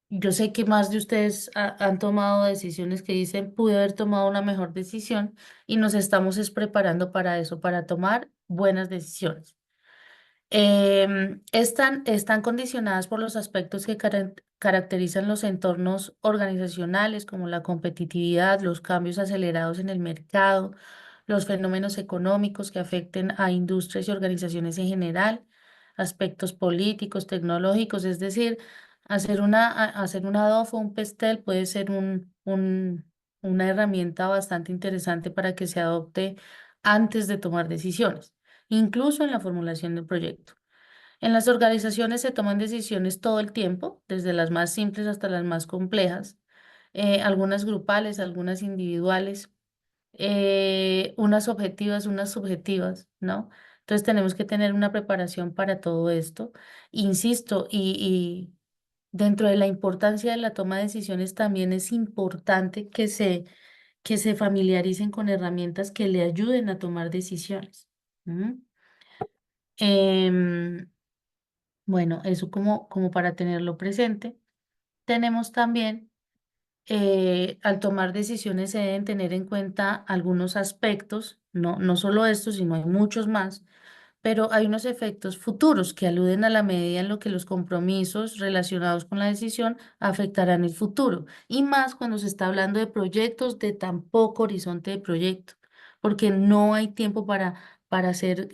yo sé que más de ustedes han tomado decisiones que dicen, pude haber tomado una mejor decisión y nos estamos es preparando para eso, para tomar buenas decisiones. Están condicionadas por los aspectos que caracterizan los entornos organizacionales, como la competitividad, los cambios acelerados en el mercado, los fenómenos económicos que afecten a industrias y organizaciones en general, aspectos políticos, tecnológicos, es decir, hacer una DOF o un PESTEL puede ser una herramienta bastante interesante para que se adopte antes de tomar decisiones, incluso en la formulación del proyecto. En las organizaciones se toman decisiones todo el tiempo, desde las más simples hasta las más complejas, algunas grupales, algunas individuales, unas objetivas, unas subjetivas, ¿no? Entonces tenemos que tener una preparación para todo esto. Insisto, y dentro de la importancia de la toma de decisiones también es importante que se familiaricen con herramientas que le ayuden a tomar decisiones. ¿M? Em, bueno, eso como para tenerlo presente. Tenemos también, al tomar decisiones se deben tener en cuenta algunos aspectos, no solo estos, sino hay muchos más, pero hay unos efectos futuros que aluden a la medida en lo que los compromisos relacionados con la decisión afectarán el futuro, y más cuando se está hablando de proyectos de tan poco horizonte de proyecto, porque no hay tiempo para hacer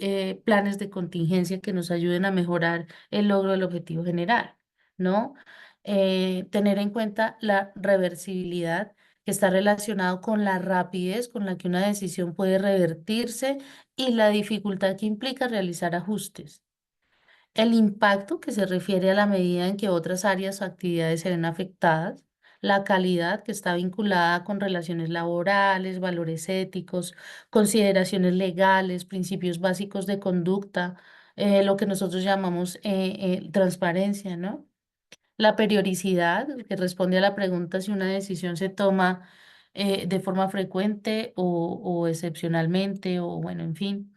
planes de contingencia que nos ayuden a mejorar el logro del objetivo general, ¿no? Tener en cuenta la reversibilidad que está relacionado con la rapidez con la que una decisión puede revertirse y la dificultad que implica realizar ajustes. El impacto, que se refiere a la medida en que otras áreas o actividades se ven afectadas. La calidad, que está vinculada con relaciones laborales, valores éticos, consideraciones legales, principios básicos de conducta, lo que nosotros llamamos transparencia, ¿no? La periodicidad, que responde a la pregunta si una decisión se toma de forma frecuente o excepcionalmente, o bueno, en fin.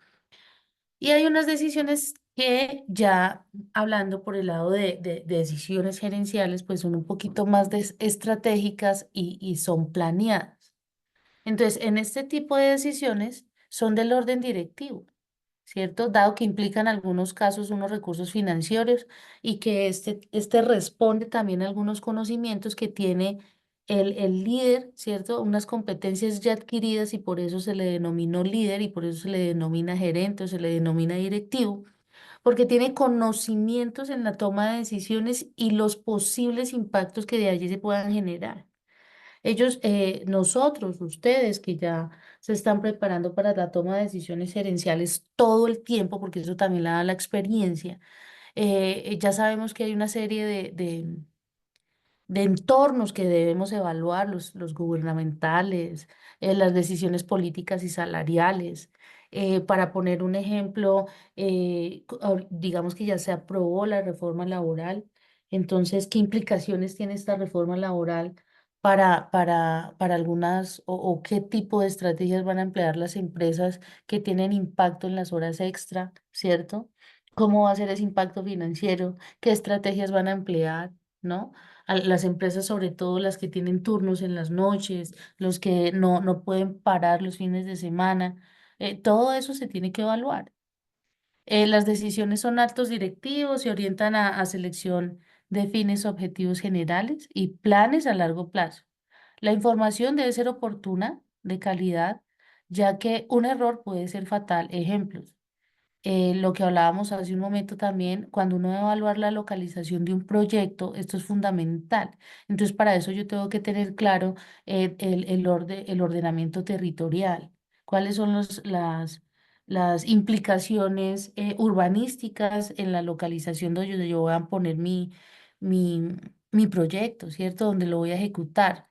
Y hay unas decisiones que ya hablando por el lado de decisiones gerenciales, pues son un poquito más estratégicas y son planeadas. Entonces, en este tipo de decisiones son del orden directivo, ¿cierto? Dado que implican en algunos casos unos recursos financieros y que este responde también a algunos conocimientos que tiene el líder, ¿cierto? Unas competencias ya adquiridas y por eso se le denominó líder y por eso se le denomina gerente o se le denomina directivo, porque tiene conocimientos en la toma de decisiones y los posibles impactos que de allí se puedan generar. Ellos, nosotros, ustedes que ya se están preparando para la toma de decisiones gerenciales todo el tiempo, porque eso también la da la experiencia, ya sabemos que hay una serie de entornos que debemos evaluar, los gubernamentales, las decisiones políticas y salariales. Para poner un ejemplo, digamos que ya se aprobó la reforma laboral, entonces, ¿qué implicaciones tiene esta reforma laboral para algunas o qué tipo de estrategias van a emplear las empresas que tienen impacto en las horas extra, ¿cierto? ¿Cómo va a ser ese impacto financiero? ¿Qué estrategias van a emplear? ¿No? A las empresas, sobre todo las que tienen turnos en las noches, los que no pueden parar los fines de semana, todo eso se tiene que evaluar. Las decisiones son actos directivos, se orientan a selección de fines, objetivos generales y planes a largo plazo. La información debe ser oportuna, de calidad, ya que un error puede ser fatal. Ejemplos, lo que hablábamos hace un momento también, cuando uno va a evaluar la localización de un proyecto, esto es fundamental. Entonces, para eso yo tengo que tener claro el ordenamiento territorial, cuáles son las implicaciones urbanísticas en la localización donde yo voy a poner mi, mi proyecto, ¿cierto? Donde lo voy a ejecutar.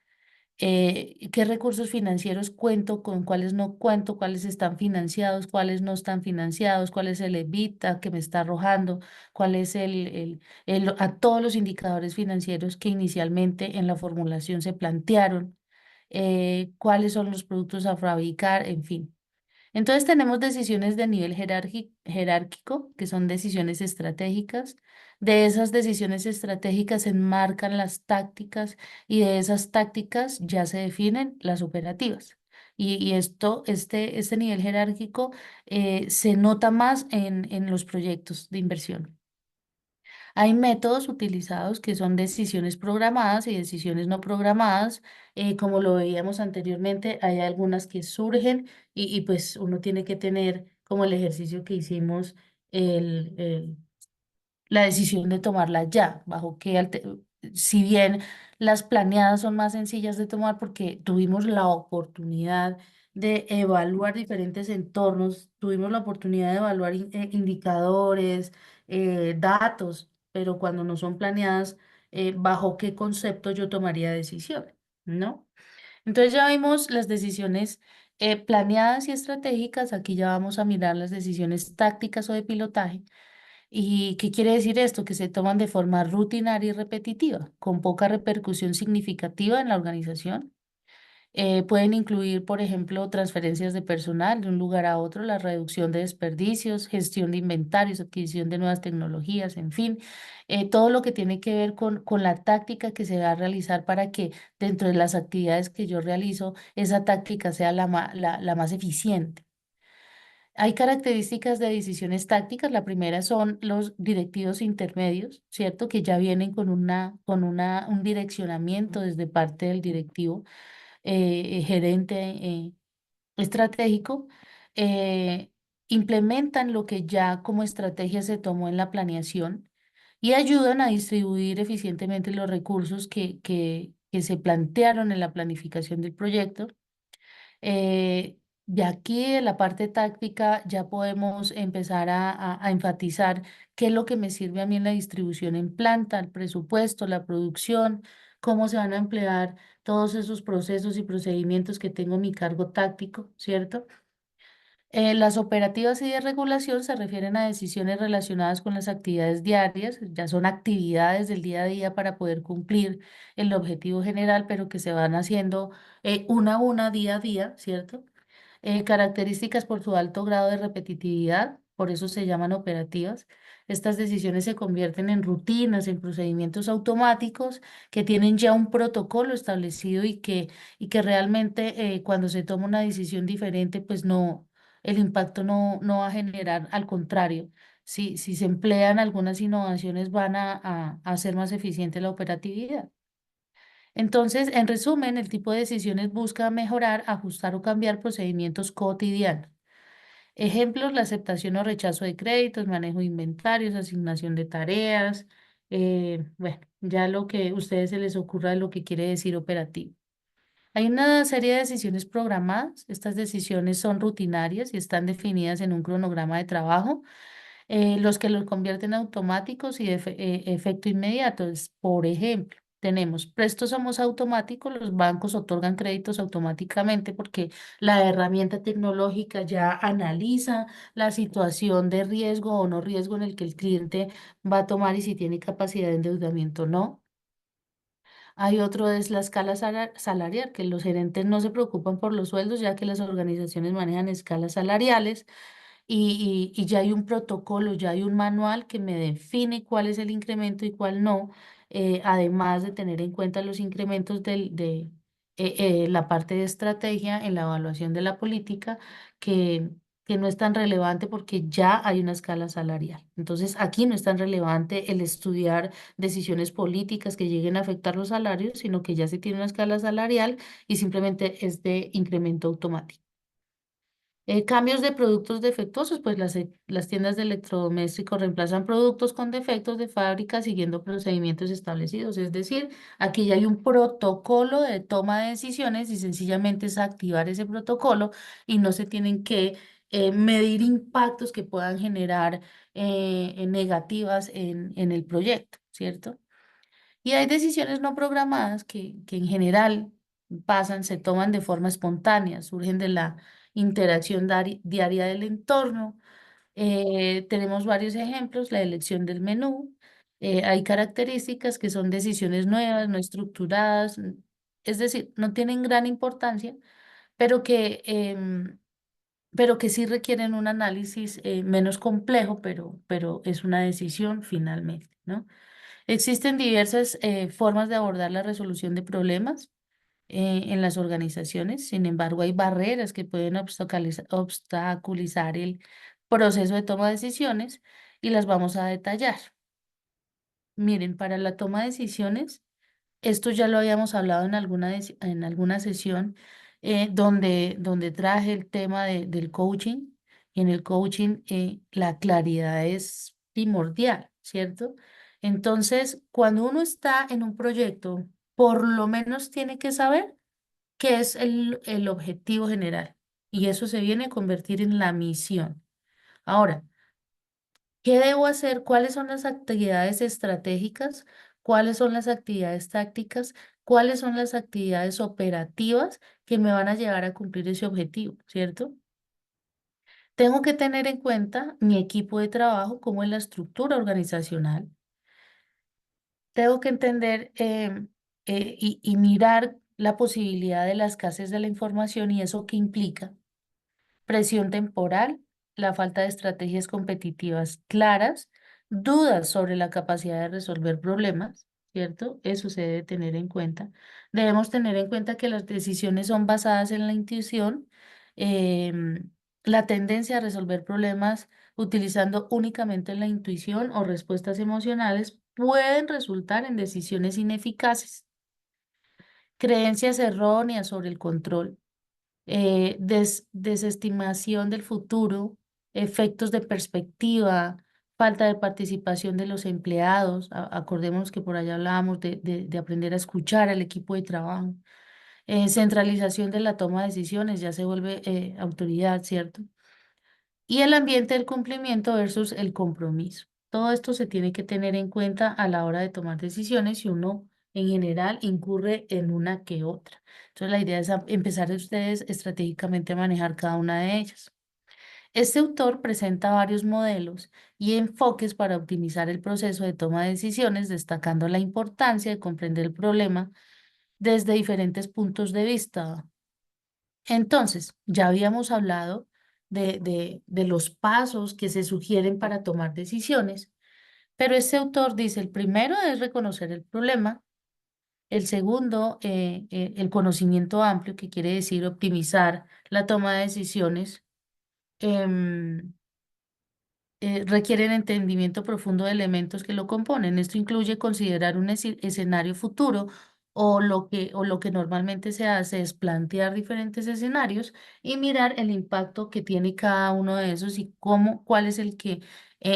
Qué recursos financieros cuento, con cuáles no cuento, cuáles están financiados, cuáles no están financiados, cuál es el EBITDA que me está arrojando, cuál es a todos los indicadores financieros que inicialmente en la formulación se plantearon, cuáles son los productos a fabricar, en fin. Entonces tenemos decisiones de nivel jerárquico, que son decisiones estratégicas. De esas decisiones estratégicas se enmarcan las tácticas y de esas tácticas ya se definen las operativas. Y este nivel jerárquico se nota más en los proyectos de inversión. Hay métodos utilizados que son decisiones programadas y decisiones no programadas. Como lo veíamos anteriormente, hay algunas que surgen y pues uno tiene que tener como el ejercicio que hicimos el, el- la decisión de tomarla ya, si bien las planeadas son más sencillas de tomar porque tuvimos la oportunidad de evaluar diferentes entornos, tuvimos la oportunidad de evaluar indicadores, datos, pero cuando no son planeadas, ¿bajo qué concepto yo tomaría decisión? ¿No? Entonces ya vimos las decisiones planeadas y estratégicas, aquí ya vamos a mirar las decisiones tácticas o de pilotaje. ¿Y qué quiere decir esto? Que se toman de forma rutinaria y repetitiva, con poca repercusión significativa en la organización. Pueden incluir, por ejemplo, transferencias de personal de un lugar a otro, la reducción de desperdicios, gestión de inventarios, adquisición de nuevas tecnologías, en fin, todo lo que tiene que ver con la táctica que se va a realizar para que dentro de las actividades que yo realizo, esa táctica sea la más eficiente. Hay características de decisiones tácticas. La primera son los directivos intermedios, ¿cierto? Que ya vienen un direccionamiento desde parte del directivo, gerente estratégico. eh, Implementan lo que ya como estrategia se tomó en la planeación y ayudan a distribuir eficientemente los recursos que se plantearon en la planificación del proyecto. De aquí, en la parte táctica, ya podemos empezar a enfatizar qué es lo que me sirve a mí en la distribución en planta, el presupuesto, la producción, cómo se van a emplear todos esos procesos y procedimientos que tengo en mi cargo táctico, ¿cierto? Las operativas y de regulación se refieren a decisiones relacionadas con las actividades diarias, ya son actividades del día a día para poder cumplir el objetivo general, pero que se van haciendo una a una, día a día, ¿cierto? Características por su alto grado de repetitividad, por eso se llaman operativas. Estas decisiones se convierten en rutinas, en procedimientos automáticos que tienen ya un protocolo establecido y que realmente cuando se toma una decisión diferente, pues no, el impacto no va a generar, al contrario. Si se emplean algunas innovaciones, van a hacer más eficiente la operatividad. Entonces, en resumen, el tipo de decisiones busca mejorar, ajustar o cambiar procedimientos cotidianos. Ejemplos, la aceptación o rechazo de créditos, manejo de inventarios, asignación de tareas, bueno, ya lo que a ustedes se les ocurra de lo que quiere decir operativo. Hay una serie de decisiones programadas. Estas decisiones son rutinarias y están definidas en un cronograma de trabajo, los que los convierten en automáticos y de efecto inmediato. Por ejemplo, tenemos préstamos automáticos, los bancos otorgan créditos automáticamente porque la herramienta tecnológica ya analiza la situación de riesgo o no riesgo en el que el cliente va a tomar y si tiene capacidad de endeudamiento o no. Hay otro es la escala salarial, que los gerentes no se preocupan por los sueldos, ya que las organizaciones manejan escalas salariales y ya hay un protocolo, ya hay un manual que me define cuál es el incremento y cuál no, además de tener en cuenta los incrementos la parte de estrategia en la evaluación de la política, que, que no es tan relevante porque ya hay una escala salarial. Entonces, aquí no es tan relevante el estudiar decisiones políticas que lleguen a afectar los salarios, sino que ya se tiene una escala salarial y simplemente es de incremento automático. Cambios de productos defectuosos, pues las tiendas de electrodomésticos reemplazan productos con defectos de fábrica siguiendo procedimientos establecidos. Es decir, aquí ya hay un protocolo de toma de decisiones y sencillamente es activar ese protocolo y no se tienen que medir impactos que puedan generar negativas en el proyecto, ¿cierto? Y hay decisiones no programadas que en general pasan, se toman de forma espontánea, surgen de la interacción diaria del entorno. Tenemos varios ejemplos, la elección del menú. Hay características que son decisiones nuevas, no estructuradas, es decir, no tienen gran importancia, pero que sí requieren un análisis menos complejo, pero es una decisión finalmente, ¿no? Existen diversas formas de abordar la resolución de problemas en las organizaciones. Sin embargo, hay barreras que pueden obstaculizar el proceso de toma de decisiones y las vamos a detallar. Miren, para la toma de decisiones, esto ya lo habíamos hablado en alguna sesión donde traje el tema del coaching. Y en el coaching la claridad es primordial, ¿cierto? Entonces, cuando uno está en un proyecto, por lo menos tiene que saber qué es el objetivo general. Y eso se viene a convertir en la misión. Ahora, ¿qué debo hacer? ¿Cuáles son las actividades estratégicas? ¿Cuáles son las actividades tácticas? ¿Cuáles son las actividades operativas que me van a llevar a cumplir ese objetivo? ¿Cierto? Tengo que tener en cuenta mi equipo de trabajo, cómo es la estructura organizacional. Tengo que entender y mirar la posibilidad de la escasez de la información y eso qué implica. Presión temporal, la falta de estrategias competitivas claras, dudas sobre la capacidad de resolver problemas, ¿cierto? Eso se debe tener en cuenta. Debemos tener en cuenta que las decisiones son basadas en la intuición, em, la tendencia a resolver problemas utilizando únicamente la intuición o respuestas emocionales pueden resultar en decisiones ineficaces. Creencias erróneas sobre el control, desestimación del futuro, efectos de perspectiva, falta de participación de los empleados. Acordemos que por allá hablábamos de aprender a escuchar al equipo de trabajo. Centralización de la toma de decisiones, ya se vuelve autoridad, ¿cierto? Y el ambiente del cumplimiento versus el compromiso. Todo esto se tiene que tener en cuenta a la hora de tomar decisiones y uno en general incurre en una que otra. Entonces la idea es empezar ustedes estratégicamente a manejar cada una de ellas. Este autor presenta varios modelos y enfoques para optimizar el proceso de toma de decisiones, destacando la importancia de comprender el problema desde diferentes puntos de vista. Entonces, ya habíamos hablado de los pasos que se sugieren para tomar decisiones, pero este autor dice, el primero es reconocer el problema, el segundo, el conocimiento amplio, que quiere decir optimizar la toma de decisiones. em, Requieren entendimiento profundo de elementos que lo componen. Esto incluye considerar un escenario futuro o lo que normalmente se hace es plantear diferentes escenarios y mirar el impacto que tiene cada uno de esos y cuál es el que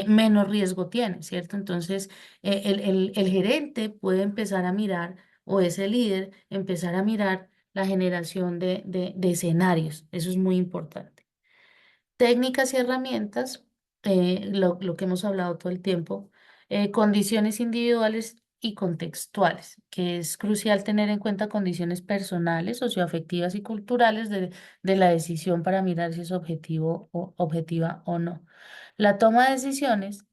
menos riesgo tiene, ¿cierto? Entonces, el gerente puede empezar a mirar, o ese líder, empezar a mirar la generación de escenarios. Eso es muy importante. Técnicas y herramientas, lo que hemos hablado todo el tiempo, condiciones individuales y contextuales, que es crucial tener en cuenta condiciones personales, socioafectivas y culturales de la decisión para mirar si es objetivo o objetiva o no. La toma de decisiones,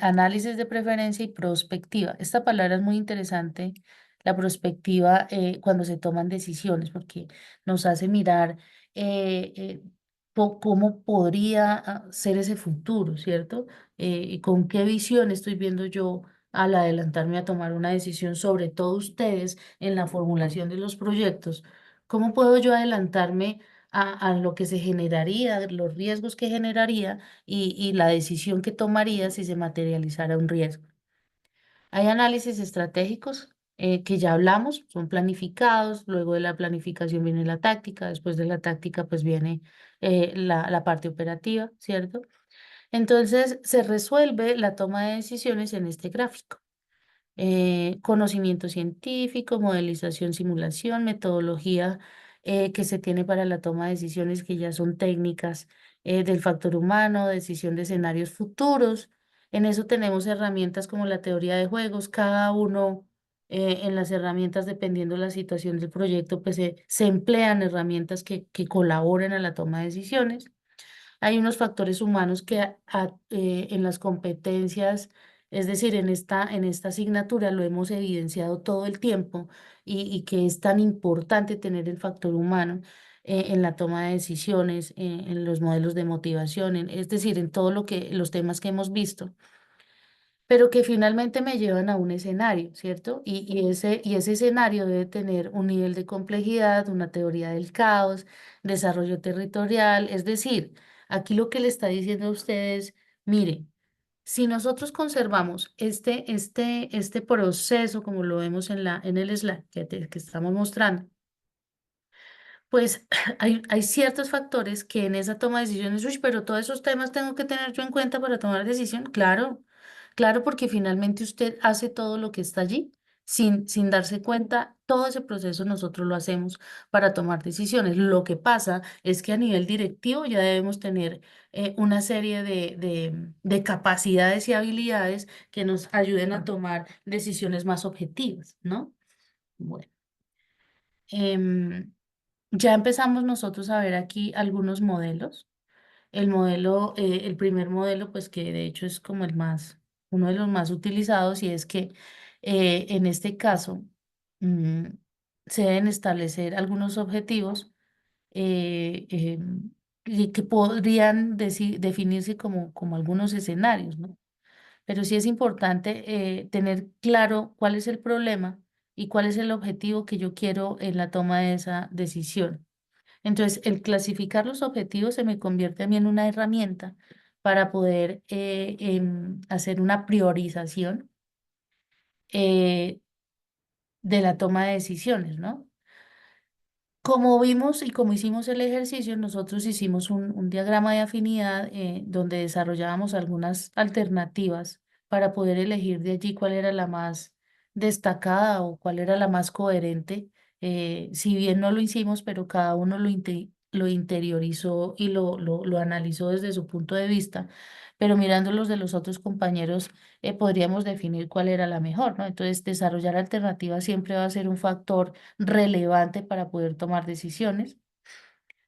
análisis de preferencia y prospectiva. Esta palabra es muy interesante, la prospectiva, cuando se toman decisiones, porque nos hace mirar cómo podría ser ese futuro, ¿cierto? Y con qué visión estoy viendo yo al adelantarme a tomar una decisión, sobre todo ustedes en la formulación de los proyectos. ¿Cómo puedo yo adelantarme a lo que se generaría, los riesgos que generaría y la decisión que tomaría si se materializara un riesgo? Hay análisis estratégicos que ya hablamos, son planificados, luego de la planificación viene la táctica, después de la táctica pues viene la parte operativa, ¿cierto? Entonces se resuelve la toma de decisiones en este gráfico. Conocimiento científico, modelización, simulación, metodología que se tiene para la toma de decisiones que ya son técnicas del factor humano, decisión de escenarios futuros. En eso tenemos herramientas como la teoría de juegos, cada uno en las herramientas, dependiendo de la situación del proyecto, pues se emplean herramientas que colaboren a la toma de decisiones. Hay unos factores humanos que en las competencias, es decir, en esta asignatura lo hemos evidenciado todo el tiempo y que es tan importante tener el factor humano en la toma de decisiones, en los modelos de motivación, es decir, en todo lo que los temas que hemos visto, pero que finalmente me llevan a un escenario, ¿cierto? Y ese escenario debe tener un nivel de complejidad, una teoría del caos, desarrollo territorial, es decir, aquí lo que le está diciendo a ustedes, mire, si nosotros conservamos este proceso, como lo vemos en el slide que estamos mostrando, pues hay ciertos factores que en esa toma de decisiones, uy, pero todos esos temas tengo que tener yo en cuenta para tomar decisión. Claro, claro, porque finalmente usted hace todo lo que está allí sin darse cuenta. Todo ese proceso nosotros lo hacemos para tomar decisiones. Lo que pasa es que a nivel directivo ya debemos tener una serie de capacidades y habilidades que nos ayuden a tomar decisiones más objetivas, ¿no? Bueno. em, ya empezamos nosotros a ver aquí algunos modelos. El primer modelo, pues que de hecho es como uno de los más utilizados, y es que en este caso mm, se deben establecer algunos objetivos que podrían definirse como algunos escenarios, ¿no? Pero sí es importante tener claro cuál es el problema y cuál es el objetivo que yo quiero en la toma de esa decisión. Entonces, el clasificar los objetivos se me convierte a mí en una herramienta para poder hacer una priorización eh, de la toma de decisiones, ¿no? Como vimos y como hicimos el ejercicio, nosotros hicimos un diagrama de afinidad donde desarrollábamos algunas alternativas para poder elegir de allí cuál era la más destacada o cuál era la más coherente. Si bien no lo hicimos, pero cada uno lo interiorizó y lo analizó desde su punto de vista, pero mirando los de los otros compañeros, podríamos definir cuál era la mejor, ¿no? Entonces, desarrollar alternativas siempre va a ser un factor relevante para poder tomar decisiones.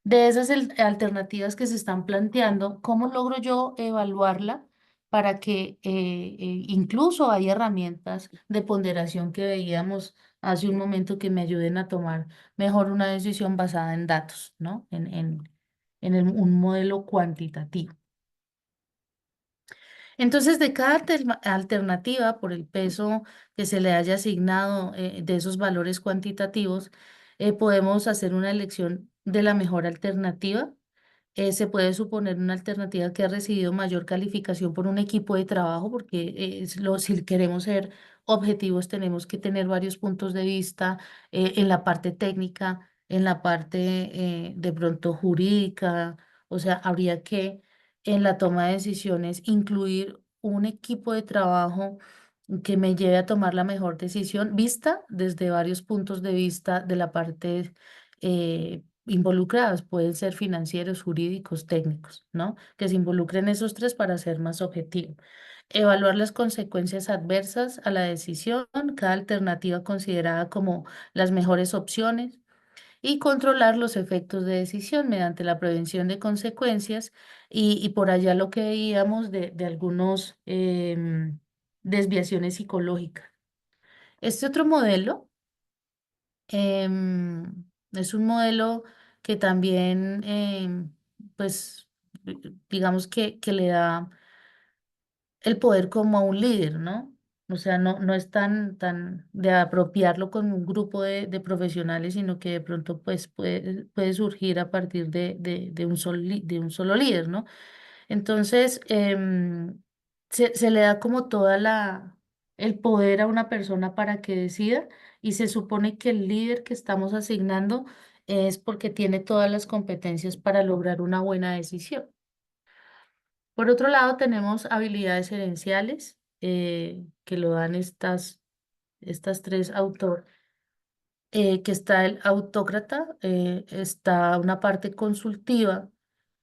De esas alternativas que se están planteando, ¿cómo logro yo evaluarla para que incluso hay herramientas de ponderación que veíamos hace un momento que me ayuden a tomar mejor una decisión basada en datos, ¿no? Un modelo cuantitativo. Entonces, de cada alternativa, por el peso que se le haya asignado de esos valores cuantitativos, podemos hacer una elección de la mejor alternativa. Se puede suponer una alternativa que ha recibido mayor calificación por un equipo de trabajo, porque si queremos ser objetivos, tenemos que tener varios puntos de vista en la parte técnica, en la parte de pronto jurídica. O sea, habría que en la toma de decisiones incluir un equipo de trabajo que me lleve a tomar la mejor decisión, vista desde varios puntos de vista de la parte involucradas. Pueden ser financieros, jurídicos, técnicos, ¿no? Que se involucren esos tres para ser más objetivo. Evaluar las consecuencias adversas a la decisión, cada alternativa considerada como las mejores opciones, y controlar los efectos de decisión mediante la prevención de consecuencias y por allá lo que veíamos de algunos desviaciones psicológicas. Este otro modelo es un modelo que también, pues, digamos que le da el poder como a un líder, ¿no? O sea, no es tan de apropiarlo con un grupo de profesionales, sino que de pronto pues puede surgir a partir de un solo líder, ¿no? Entonces, se le da como toda el poder a una persona para que decida y se supone que el líder que estamos asignando es porque tiene todas las competencias para lograr una buena decisión. Por otro lado, tenemos habilidades herenciales que lo dan estas tres autores, que está el autócrata, está una parte consultiva,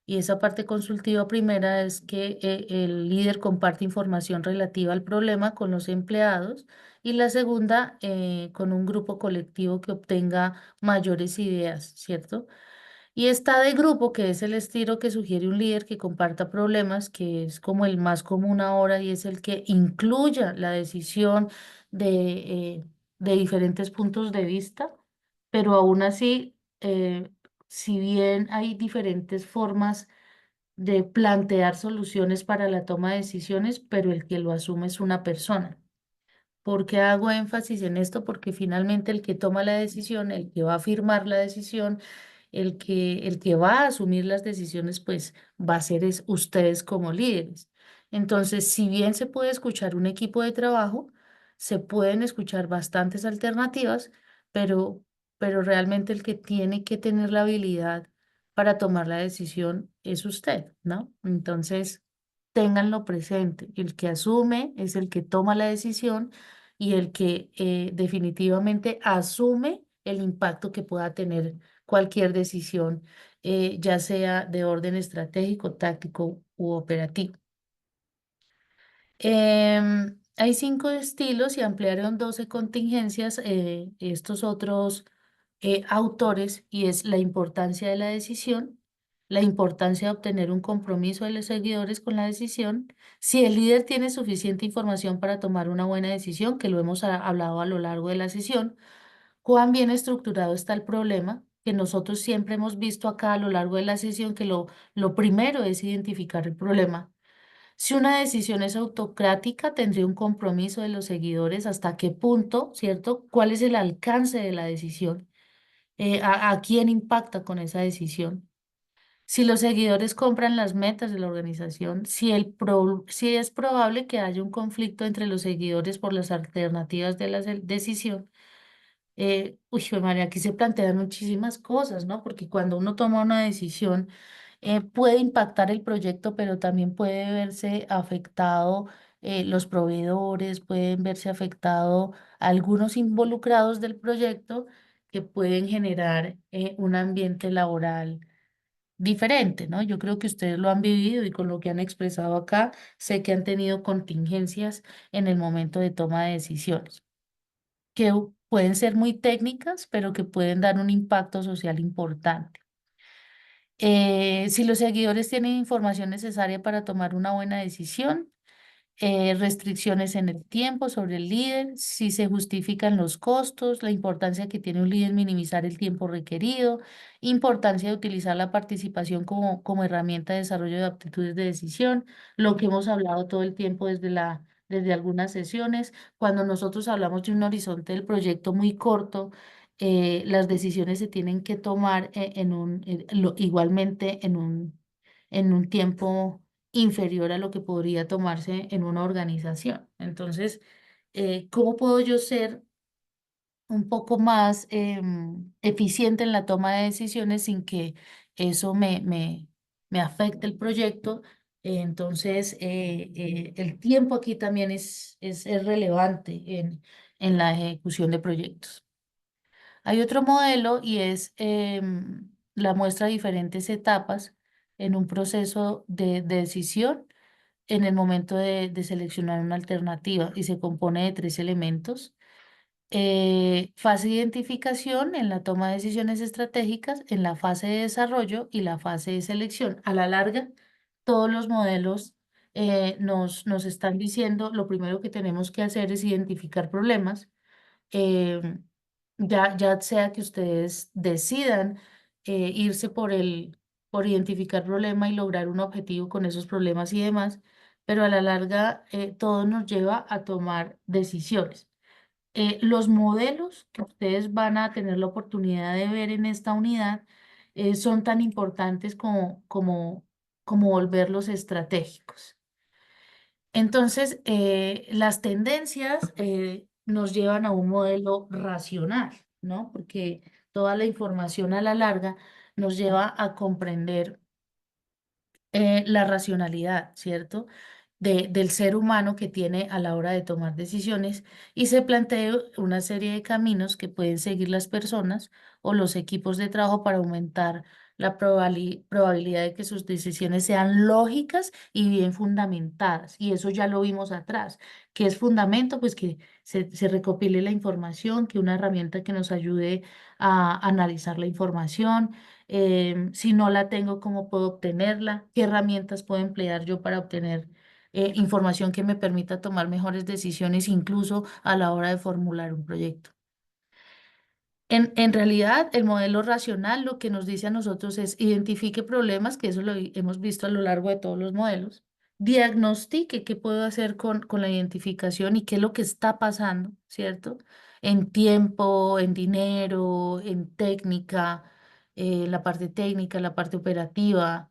y esa parte consultiva primera es que el líder comparte información relativa al problema con los empleados, y la segunda con un grupo colectivo que obtenga mayores ideas, ¿cierto? Y está de grupo, que es el estilo que sugiere un líder que comparta problemas, que es como el más común ahora y es el que incluya la decisión de diferentes puntos de vista, pero aún así, si bien hay diferentes formas de plantear soluciones para la toma de decisiones, pero el que lo asume es una persona. ¿Por qué hago énfasis en esto? Porque finalmente el que toma la decisión, el que va a firmar la decisión, el que va a asumir las decisiones, pues va a ser ustedes como líderes. Entonces, si bien se puede escuchar un equipo de trabajo, se pueden escuchar bastantes alternativas, pero, pero realmente el que tiene que tener la habilidad para tomar la decisión es usted, ¿no? Entonces, ténganlo presente. El que asume es el que toma la decisión y el que definitivamente asume el impacto que pueda tener cualquier decisión, ya sea de orden estratégico, táctico u operativo. Hay 5 estilos y ampliaron 12 contingencias estos otros autores, y es la importancia de la decisión, la importancia de obtener un compromiso de los seguidores con la decisión, si el líder tiene suficiente información para tomar una buena decisión, que lo hemos hablado a lo largo de la sesión, cuán bien estructurado está el problema, que nosotros siempre hemos visto acá a lo largo de la sesión que lo primero es identificar el problema. Si una decisión es autocrática, tendría un compromiso de los seguidores, hasta qué punto, ¿cierto? ¿Cuál es el alcance de la decisión? ¿A quién impacta con esa decisión? Si los seguidores compran las metas de la organización, si es probable que haya un conflicto entre los seguidores por las alternativas de la decisión. Jue María, aquí se plantean muchísimas cosas, ¿no? Porque cuando uno toma una decisión, puede impactar el proyecto, pero también puede verse afectado los proveedores, pueden verse afectado algunos involucrados del proyecto que pueden generar un ambiente laboral diferente, ¿no? Yo creo que ustedes lo han vivido y con lo que han expresado acá, sé que han tenido contingencias en el momento de toma de decisiones que pueden ser muy técnicas, pero que pueden dar un impacto social importante. Si los seguidores tienen información necesaria para tomar una buena decisión, restricciones en el tiempo sobre el líder, si se justifican los costos, la importancia que tiene un líder minimizar el tiempo requerido, importancia de utilizar la participación como herramienta de desarrollo de aptitudes de decisión, lo que hemos hablado todo el tiempo desde algunas sesiones. Cuando nosotros hablamos de un horizonte del proyecto muy corto, las decisiones se tienen que tomar igualmente en un tiempo inferior a lo que podría tomarse en una organización. Entonces, ¿cómo puedo yo ser un poco más eficiente en la toma de decisiones sin que eso me afecte el proyecto? Entonces, el tiempo aquí también es relevante en la ejecución de proyectos. Hay otro modelo y es la muestra de diferentes etapas en un proceso de decisión en el momento de seleccionar una alternativa, y se compone de 3 elementos. Fase de identificación en la toma de decisiones estratégicas, en la fase de desarrollo y la fase de selección. A la larga, todos los modelos nos están diciendo lo primero que tenemos que hacer es identificar problemas, eh, ya sea que ustedes decidan irse por identificar problema y lograr un objetivo con esos problemas y demás, pero a la larga todo nos lleva a tomar decisiones. Los modelos que ustedes van a tener la oportunidad de ver en esta unidad son tan importantes como volverlos estratégicos. Entonces, las tendencias nos llevan a un modelo racional, ¿no? Porque toda la información a la larga nos lleva a comprender la racionalidad, ¿cierto? Del ser humano que tiene a la hora de tomar decisiones y se plantea una serie de caminos que pueden seguir las personas o los equipos de trabajo para aumentar la probabilidad de que sus decisiones sean lógicas y bien fundamentadas. Y eso ya lo vimos atrás. ¿Qué es fundamento? Pues que se recopile la información, que una herramienta que nos ayude a analizar la información. Si no la tengo, ¿cómo puedo obtenerla? ¿Qué herramientas puedo emplear yo para obtener información que me permita tomar mejores decisiones, incluso a la hora de formular un proyecto? En realidad, el modelo racional lo que nos dice a nosotros es identifique problemas, que eso lo hemos visto a lo largo de todos los modelos, diagnostique qué puedo hacer con la identificación y qué es lo que está pasando, ¿cierto? En tiempo, en dinero, en técnica, la parte técnica, la parte operativa.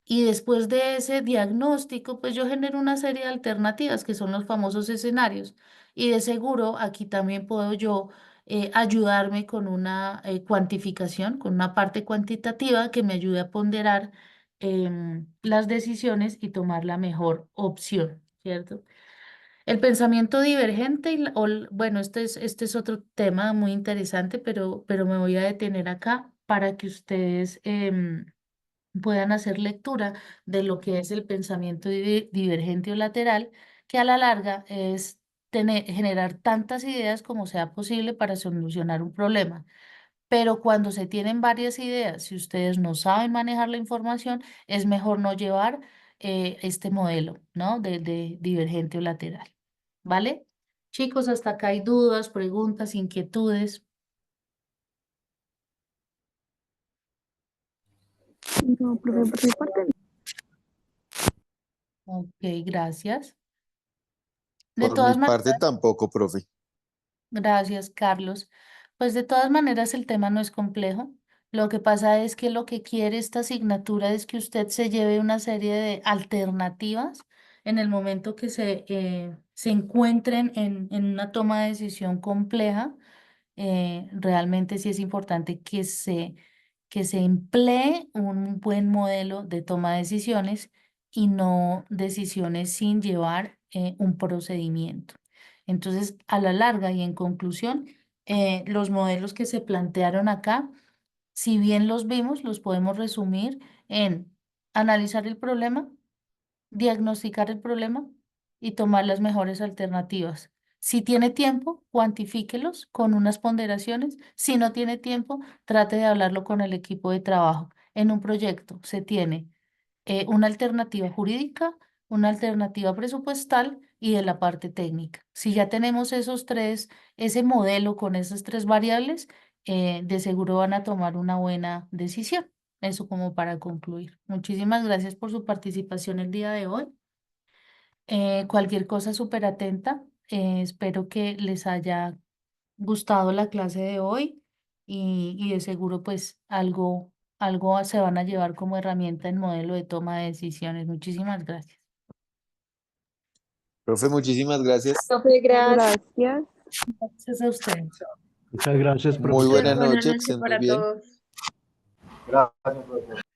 Y después de ese diagnóstico, pues yo genero una serie de alternativas que son los famosos escenarios. Y de seguro aquí también puedo yo ayudarme con una cuantificación, con una parte cuantitativa que me ayude a ponderar las decisiones y tomar la mejor opción, ¿cierto? El pensamiento divergente, bueno, este es otro tema muy interesante, pero me voy a detener acá para que ustedes puedan hacer lectura de lo que es el pensamiento divergente o lateral, que a la larga es generar tantas ideas como sea posible para solucionar un problema. Pero cuando se tienen varias ideas, si ustedes no saben manejar la información, es mejor no llevar este modelo, ¿no? De divergente o lateral. ¿Vale? Chicos, hasta acá hay dudas, preguntas, inquietudes. No, profe, por mi parte, Ok, gracias. De Por mi todas parte maneras, tampoco, profe. gracias, Carlos. Pues de todas maneras el tema no es complejo. Lo que pasa es que lo que quiere esta asignatura es que usted se lleve una serie de alternativas en el momento que se encuentren en una toma de decisión compleja. Realmente sí es importante que se emplee un buen modelo de toma de decisiones y no decisiones sin llevar un procedimiento. Entonces, a la larga y en conclusión, los modelos que se plantearon acá, si bien los vimos, los podemos resumir en analizar el problema, diagnosticar el problema y tomar las mejores alternativas. Si tiene tiempo, cuantifíquelos con unas ponderaciones. Si no tiene tiempo, trate de hablarlo con el equipo de trabajo. En un proyecto se tiene una alternativa jurídica, una alternativa presupuestal y de la parte técnica. Si ya tenemos esos tres, ese modelo con esas tres variables, de seguro van a tomar una buena decisión. Eso como para concluir. Muchísimas gracias por su participación el día de hoy. Cualquier cosa súper atenta. Espero que les haya gustado la clase de hoy y de seguro pues algo se van a llevar como herramienta en modelo de toma de decisiones. Muchísimas gracias. Profe, muchísimas gracias. Profe, gracias. gracias. Gracias a ustedes. Muchas gracias, Muy profesora. buena Buenas noche, que noches estén muy para bien. todos. Gracias, profesor.